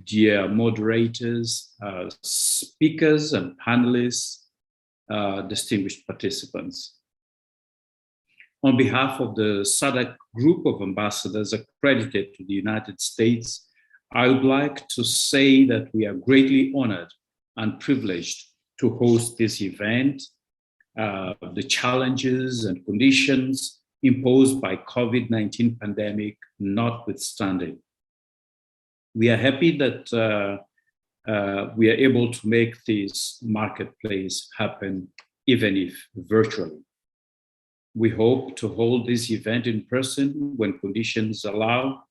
Speaker 10: dear moderators, speakers and panelists, distinguished participants. On behalf of the SADC group of ambassadors accredited to the United States, I would like to say that we are greatly honored and privileged to host this event, the challenges and conditions imposed by COVID-19 pandemic notwithstanding. We are happy that we are able to make this marketplace happen, even if virtually. We hope to hold this event in person when conditions allow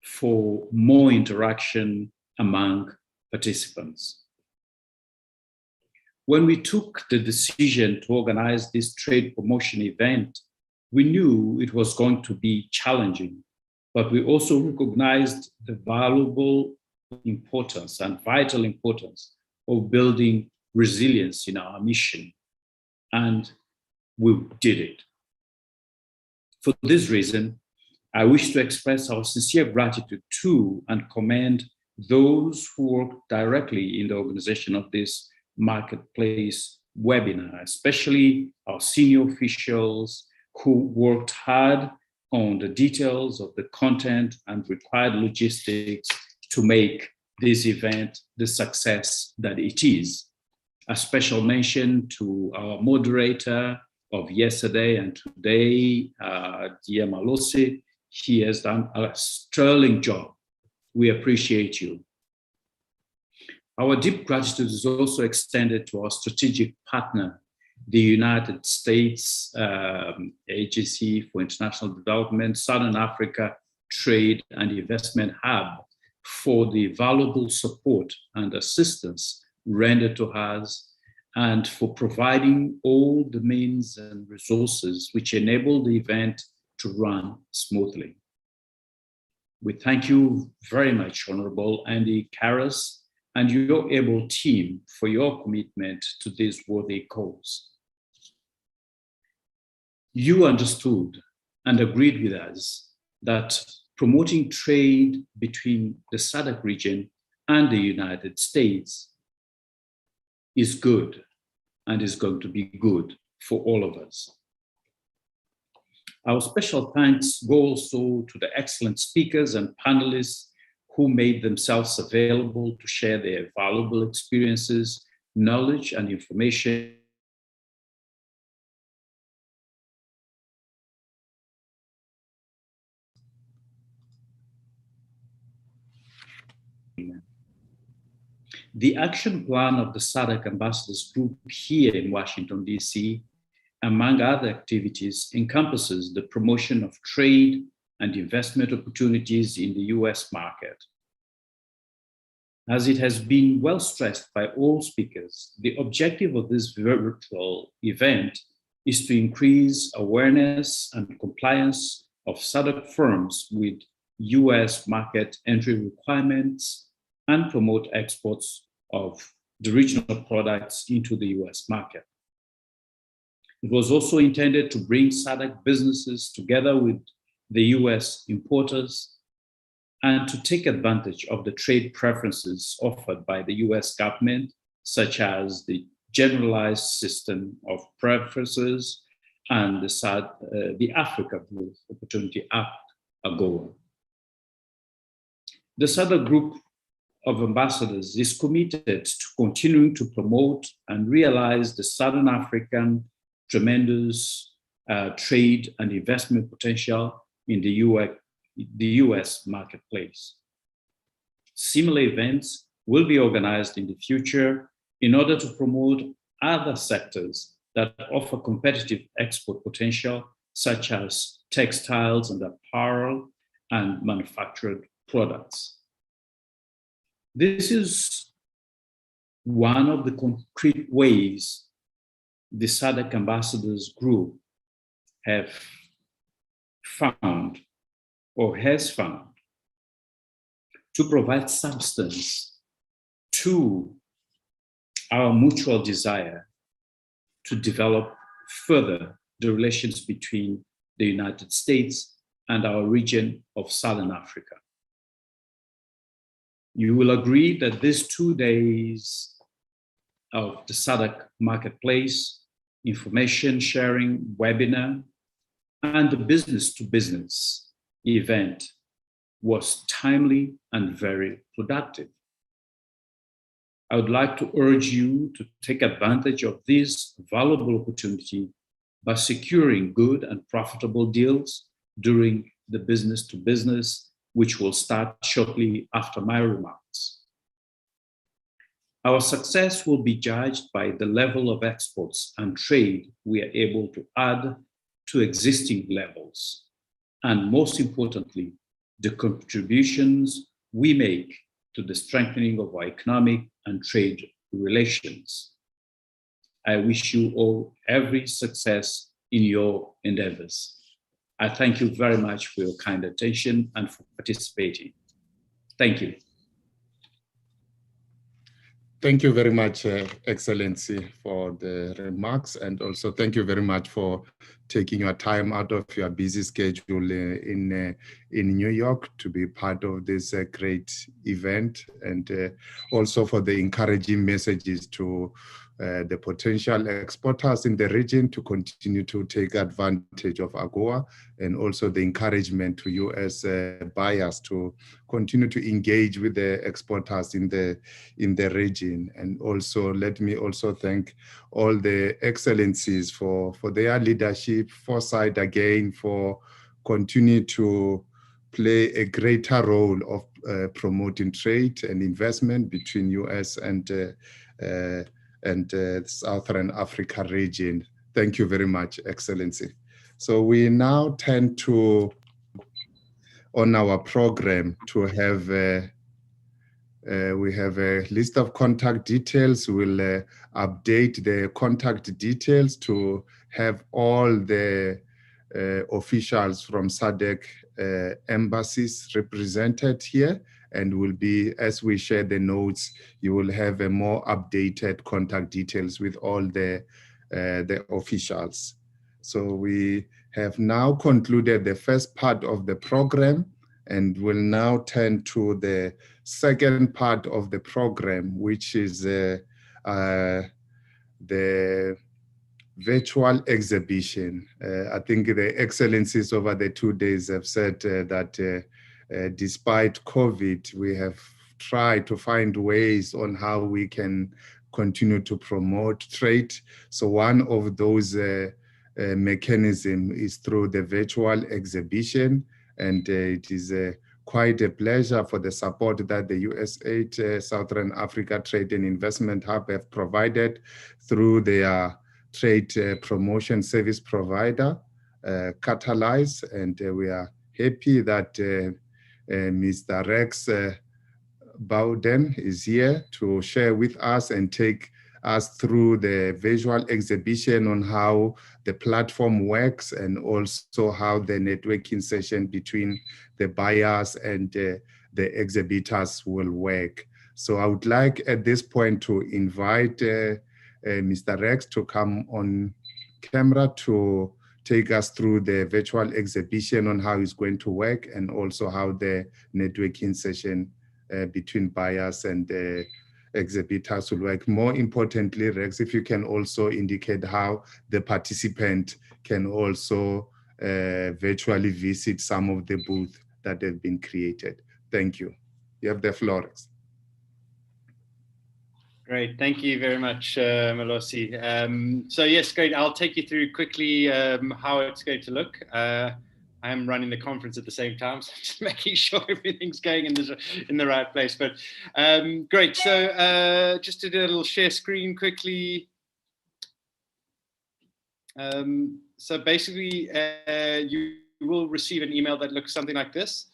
Speaker 10: for more interaction among participants. When we took the decision to organize this trade promotion event, we knew it was going to be challenging, but we also recognized the valuable importance and vital importance of building resilience in our mission, and we did it. For this reason, I wish to express our sincere gratitude to and commend those who work directly in the organization of this marketplace webinar, especially our senior officials who worked hard on the details of the content and required logistics to make this event the success that it is. A special mention to our moderator of yesterday and today, Dia Malose. He has done a sterling job. We appreciate you. Our deep gratitude is also extended to our strategic partner, the United States Agency for International Development, Southern Africa Trade and Investment Hub, for the valuable support and assistance rendered to us, and for providing all the means and resources which enable the event to run smoothly. We thank you very much, Honorable Andy Karras, and your able team for your commitment to this worthy cause. You understood and agreed with us that promoting trade between the SADC region and the United States is good and is going to be good for all of us. Our special thanks go also to the excellent speakers and panelists who made themselves available to share their valuable experiences, knowledge, and information. The action plan of the SADC Ambassadors Group here in Washington, D.C., among other activities, encompasses the promotion of trade and investment opportunities in the U.S. market. As it has been well stressed by all speakers, the objective of this virtual event is to increase awareness and compliance of SADC firms with U.S. market entry requirements and promote exports of the regional products into the U.S. market. It was also intended to bring SADC businesses together with the U.S. importers and to take advantage of the trade preferences offered by the U.S. government, such as the Generalized System of Preferences and the Africa Growth Opportunity Act, AGOA. The SADC Group of Ambassadors is committed to continuing to promote and realize the Southern African tremendous trade and investment potential in the US marketplace. Similar events will be organized in the future in order to promote other sectors that offer competitive export potential, such as textiles and apparel and manufactured products. This is one of the concrete ways the SADC Ambassadors Group have found or has found to provide substance to our mutual desire to develop further the relations between the United States and our region of Southern Africa. You will agree that these 2 days of the SADC Marketplace information sharing webinar and the business-to-business event was timely and very productive. I would like to urge you to take advantage of this valuable opportunity by securing good and profitable deals during the business-to-business, which will start shortly after my remarks. Our success will be judged by the level of exports and trade we are able to add to existing levels, and most importantly, the contributions we make to the strengthening of our economic and trade relations. I wish you all every success in your endeavors. I thank you very much for your kind attention and for participating. Thank you.
Speaker 13: Thank you very much, Excellency, for the remarks, and also thank you very much for taking your time out of your busy schedule in New York to be part of this great event, and also for the encouraging messages to the potential exporters in the region to continue to take advantage of AGOA, and also the encouragement to you as buyers to continue to engage with the exporters in the region. And also let me also thank all the excellencies for their leadership, foresight again, for continue to play a greater role of promoting trade and investment between US and Southern Africa region. Thank you very much, Excellency. So we now turn to, on our program, to have we have a list of contact details. We'll update the contact details to have all the officials from SADC embassies represented here, and will be, as we share the notes, you will have a more updated contact details with all the officials. So we have now concluded the first part of the program, and will now turn to the second part of the program, which is the virtual exhibition. I think the excellencies over the 2 days have said that despite COVID, we have tried to find ways on how we can continue to promote trade. So one of those mechanisms is through the virtual exhibition, and it is quite a pleasure for the support that the USAID Southern Africa Trade and Investment Hub have provided through their trade promotion service provider, Catalyze, and we are happy that Mr. Rex Bowden is here to share with us and take us through the visual exhibition on how the platform works, and also how the networking session between the buyers and the exhibitors will work. So I would like at this point to invite Mr. Rex to come on camera to take us through the virtual exhibition on how it's going to work, and also how the networking session between buyers and exhibitors will work. More importantly, Rex, if you can also indicate how the participant can also virtually visit some of the booths that have been created. Thank you. You have the floor, Rex.
Speaker 2: Great, thank you very much, Melosi. So yes, great. I'll take you through quickly how it's going to look. I am running the conference at the same time, so just making sure everything's going in the right place. But great. So just to do a little share screen quickly. So basically, you will receive an email that looks something like this.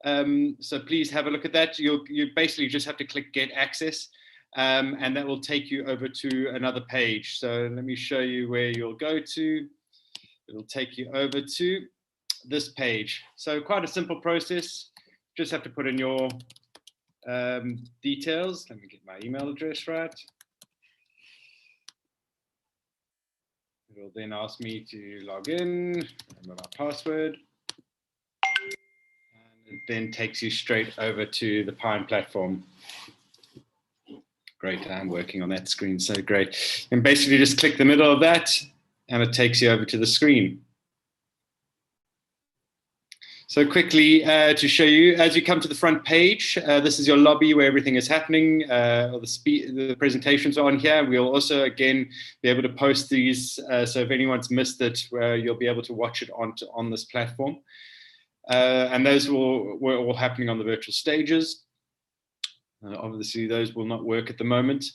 Speaker 2: So please have a look at that. You basically just have to click Get Access. And that will take you over to another page. So let me show you where you'll go to. It'll take you over to this page. So quite a simple process. Just have to put in your details. Let me get my email address right. It will then ask me to log in, remember my password. And it then takes you straight over to the Pine platform. Great, I'm working on that screen, so great. And basically just click the middle of that and it takes you over to the screen. So quickly to show you, as you come to the front page, this is your lobby where everything is happening, or the presentations are on here. We'll also, again, be able to post these, so if anyone's missed it, you'll be able to watch it on this platform. And those were all happening on the virtual stages. Obviously, those will not work at the moment.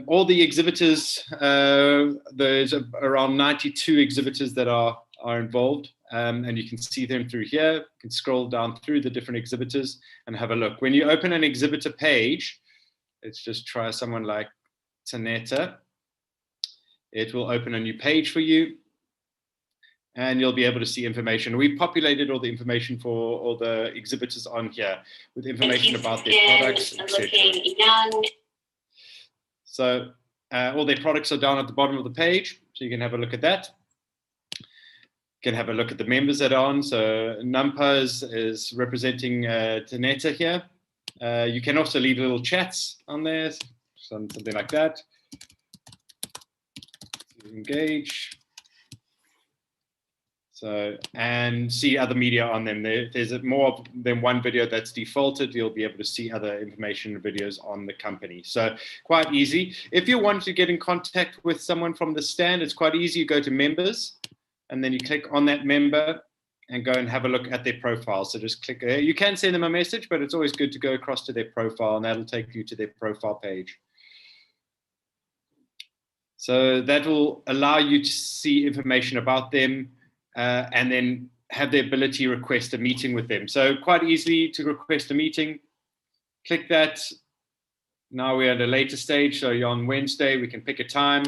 Speaker 2: All the exhibitors, there's around 92 exhibitors that are involved, and you can see them through here. You can scroll down through the different exhibitors and have a look. When you open an exhibitor page, let's just try someone like Taneta. It will open a new page for you, and you'll be able to see information. We populated all the information for all the exhibitors on here with information about their products, etc. So all their products are down at the bottom of the page, so you can have a look at that. can have a look at the members that are on. So Nampa is representing Taneta here. You can also leave little chats on there, something like that. Engage. So, and see other media on them. There's more than one video that's defaulted. You'll be able to see other information and videos on the company. So quite easy. If you want to get in contact with someone from the stand, it's quite easy. You go to members and then you click on that member and go and have a look at their profile. So just click there. You can send them a message, but it's always good to go across to their profile, and that'll take you to their profile page. So that will allow you to see information about them, and then have the ability to request a meeting with them. So quite easily to request a meeting. Click that. Now we're at a later stage. So you're on Wednesday, we can pick a time.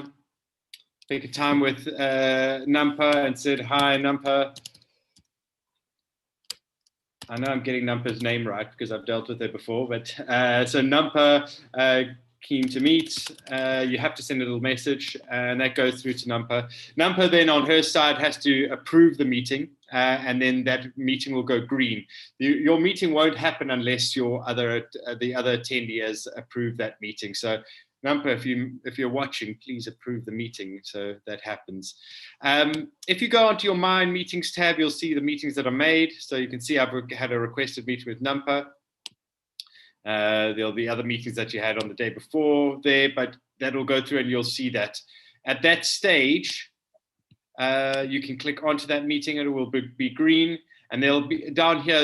Speaker 2: Pick a time with Nampa and said, hi, Nampa. I know I'm getting Nampa's name right because I've dealt with her before, but so Nampa, keen to meet. You have to send a little message, and that goes through to Nampa. Nampa then on her side has to approve the meeting, and then that meeting will go green. Your meeting won't happen unless the other attendee has approved that meeting. So Nampa, if you're watching, please approve the meeting so that happens. If you go onto your My Meetings tab, you'll see the meetings that are made. So you can see I've had a requested meeting with Nampa. There'll be other meetings that you had on the day before there, but that'll go through and you'll see that. At that stage, you can click onto that meeting and it will be green. And there'll be down here,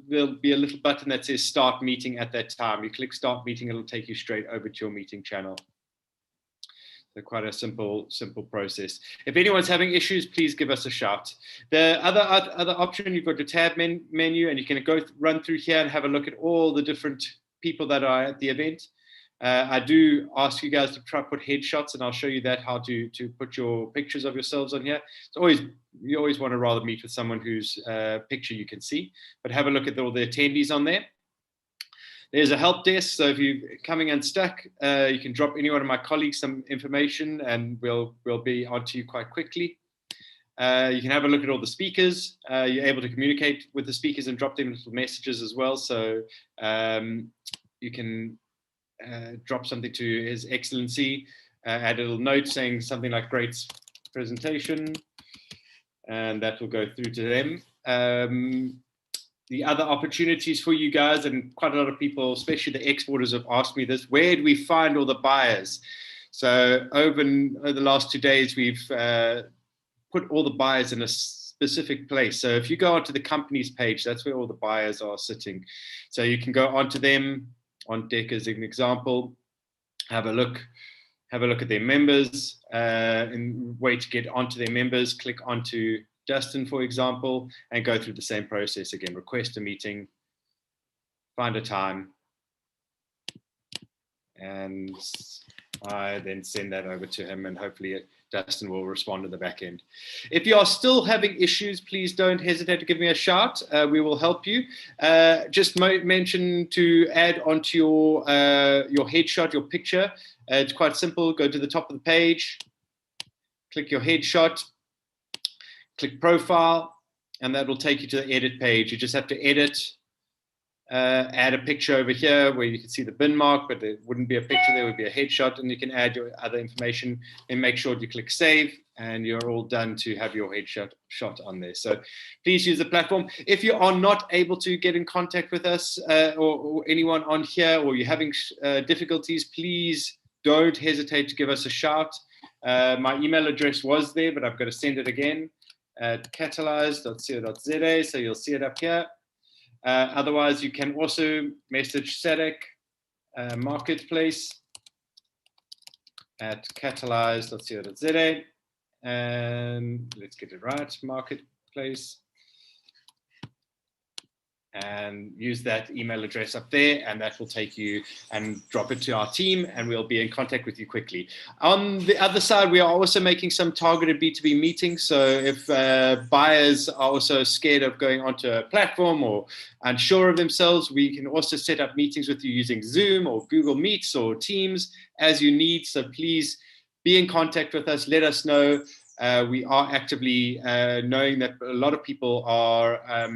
Speaker 2: there'll be a little button that says start meeting at that time. You click start meeting, it'll take you straight over to your meeting channel. So quite a simple process. If anyone's having issues, please give us a shout. The other option, you've got the tab menu, and you can run through here and have a look at all the different people that are at the event. I do ask you guys to try put headshots, and I'll show you that, how to put your pictures of yourselves on here. You always want to rather meet with someone whose picture you can see, but have a look at all the attendees on there. There's a help desk, so if you're coming unstuck, you can drop any one of my colleagues some information, and we'll be onto you quite quickly. You can have a look at all the speakers. You're able to communicate with the speakers and drop them little messages as well. So you can drop something to His Excellency, add a little note saying something like great presentation, and that will go through to them. The other opportunities for you guys, and quite a lot of people, especially the exporters, have asked me this: where do we find all the buyers? So over the last 2 days, we've put all the buyers in a specific place. So if you go onto the company's page, that's where all the buyers are sitting. So you can go onto them, on deck as an example, have a look at their members, and way to get onto their members, click onto Justin, for example, and go through the same process again. Request a meeting, find a time, and I then send that over to him, and hopefully Justin will respond in the back end. If you are still having issues, please don't hesitate to give me a shout. We will help you. Just mention to add onto your headshot, your picture. It's quite simple. Go to the top of the page, click your headshot, click profile, and that will take you to the edit page. You just have to edit, add a picture over here where you can see the bin mark, but there wouldn't be a picture, there would be a headshot, and you can add your other information and make sure you click save, and you're all done to have your headshot on there. So please use the platform. If you are not able to get in contact with us or anyone on here, or you're having difficulties, please don't hesitate to give us a shout. My email address was there, but I've got to send it again at catalyze.co.za, so you'll see it up here. Otherwise, you can also message SADC Marketplace at catalyze.co.za, and let's get it right, Marketplace, and use that email address up there, and that will take you and drop it to our team, and we'll be in contact with you quickly. On the other side, we are also making some targeted B2B meetings. So if buyers are also scared of going onto a platform or unsure of themselves, we can also set up meetings with you using Zoom or Google Meets or Teams as you need. So please be in contact with us. Let us know. We are actively knowing that a lot of people are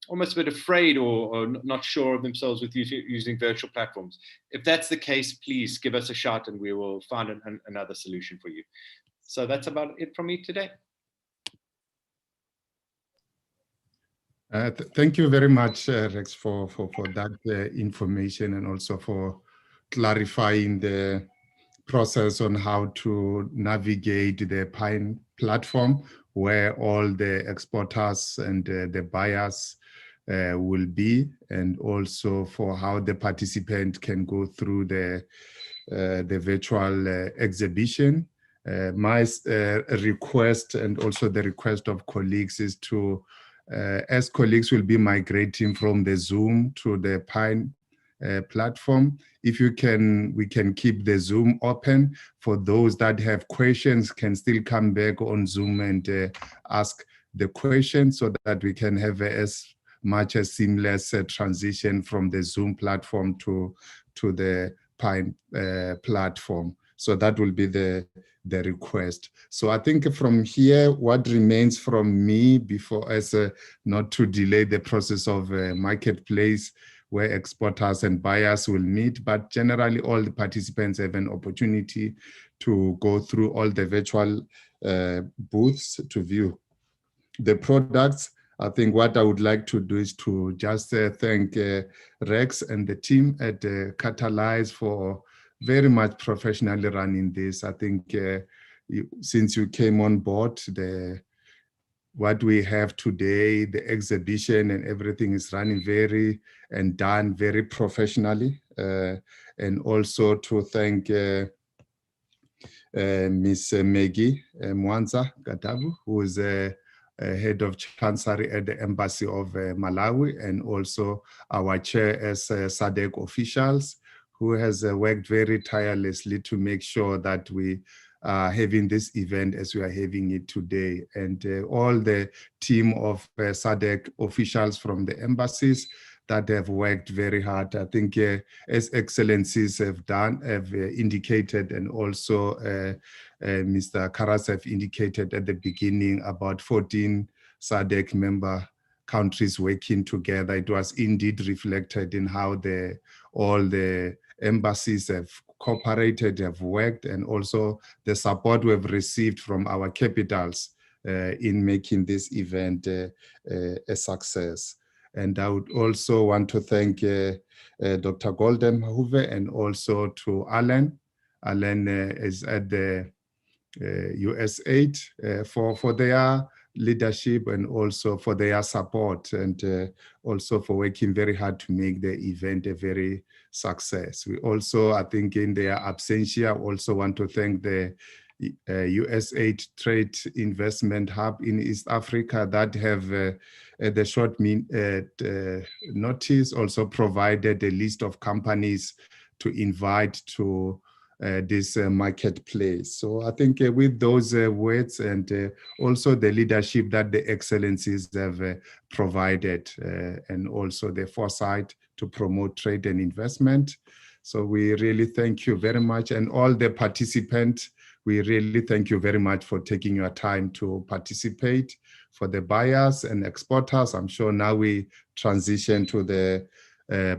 Speaker 2: almost a bit afraid or not sure of themselves with using virtual platforms. If that's the case, please give us a shout and we will find another solution for you. So that's about it from me today.
Speaker 13: Thank you very much, Rex, for that information and also for clarifying the process on how to navigate the Pine platform, where all the exporters and the buyers will be, and also for how the participant can go through the virtual exhibition. My request and also the request of colleagues is to, as colleagues will be migrating from the Zoom to the Pine platform, if you can, we can keep the Zoom open for those that have questions, can still come back on Zoom and ask the question so that we can have as much as seamless transition from the Zoom platform to the Pine platform. So that will be the request. So I think from here, what remains from me before as not to delay the process of marketplace where exporters and buyers will meet, but generally all the participants have an opportunity to go through all the virtual booths to view the products. I think what I would like to do is to just thank Rex and the team at Catalyze for very much professionally running this. I think since you came on board, what we have today, the exhibition and everything is running and done very professionally. And also to thank Miss Maggie Mwanza Gadabu, who is head of Chancery at the Embassy of Malawi, and also our chair as SADC officials, who has worked very tirelessly to make sure that we are having this event as we are having it today. And all the team of SADC officials from the embassies that have worked very hard. I think as excellencies have indicated, and also Mr. Karas have indicated at the beginning, about 14 SADC member countries working together. It was indeed reflected in how all the embassies have cooperated, have worked, and also the support we've received from our capitals in making this event a success. And I would also want to thank Dr. Golden Hoover and also to Alan. Alan is at the USAID for their leadership and also for their support, and also for working very hard to make the event a very success. We also, I think in their absentia, also want to thank the USAID Trade Investment Hub in East Africa that have at the short notice also provided a list of companies to invite to this marketplace. So I think with those words and also the leadership that the excellencies have provided and also the foresight to promote trade and investment. So we really thank you very much, and all the participants, we really thank you very much for taking your time to participate. For the buyers and exporters, I'm sure now we transition to the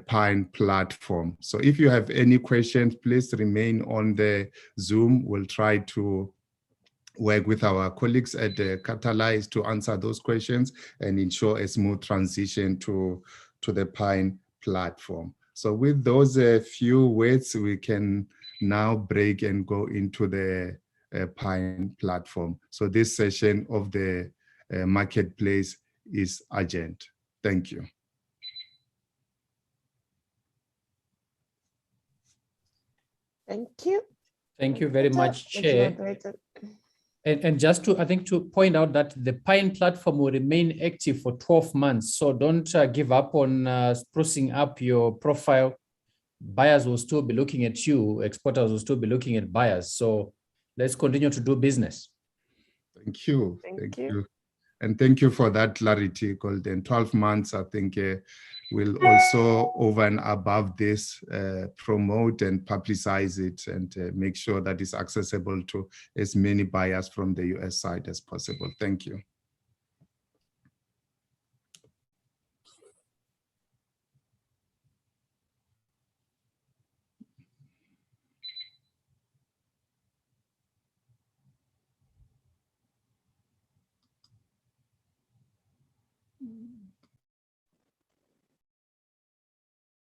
Speaker 13: Pine platform. So if you have any questions, please remain on the Zoom. We'll try to work with our colleagues at Catalyze to answer those questions and ensure a smooth transition to the Pine platform. So with those few words, we can now break and go into the Pine platform. So this session of the marketplace is urgent. Thank you.
Speaker 12: Thank you.
Speaker 8: Thank you very much, Chair. And just to, I think, to point out that the Pine platform will remain active for 12 months. So don't give up on sprucing up your profile. Buyers will still be looking at you. Exporters will still be looking at buyers. So let's continue to do business.
Speaker 13: Thank you. Thank you. And thank you for that clarity, Golden. 12 months, I think we'll also, over and above this, promote and publicize it and make sure that it's accessible to as many buyers from the US side as possible. Thank you.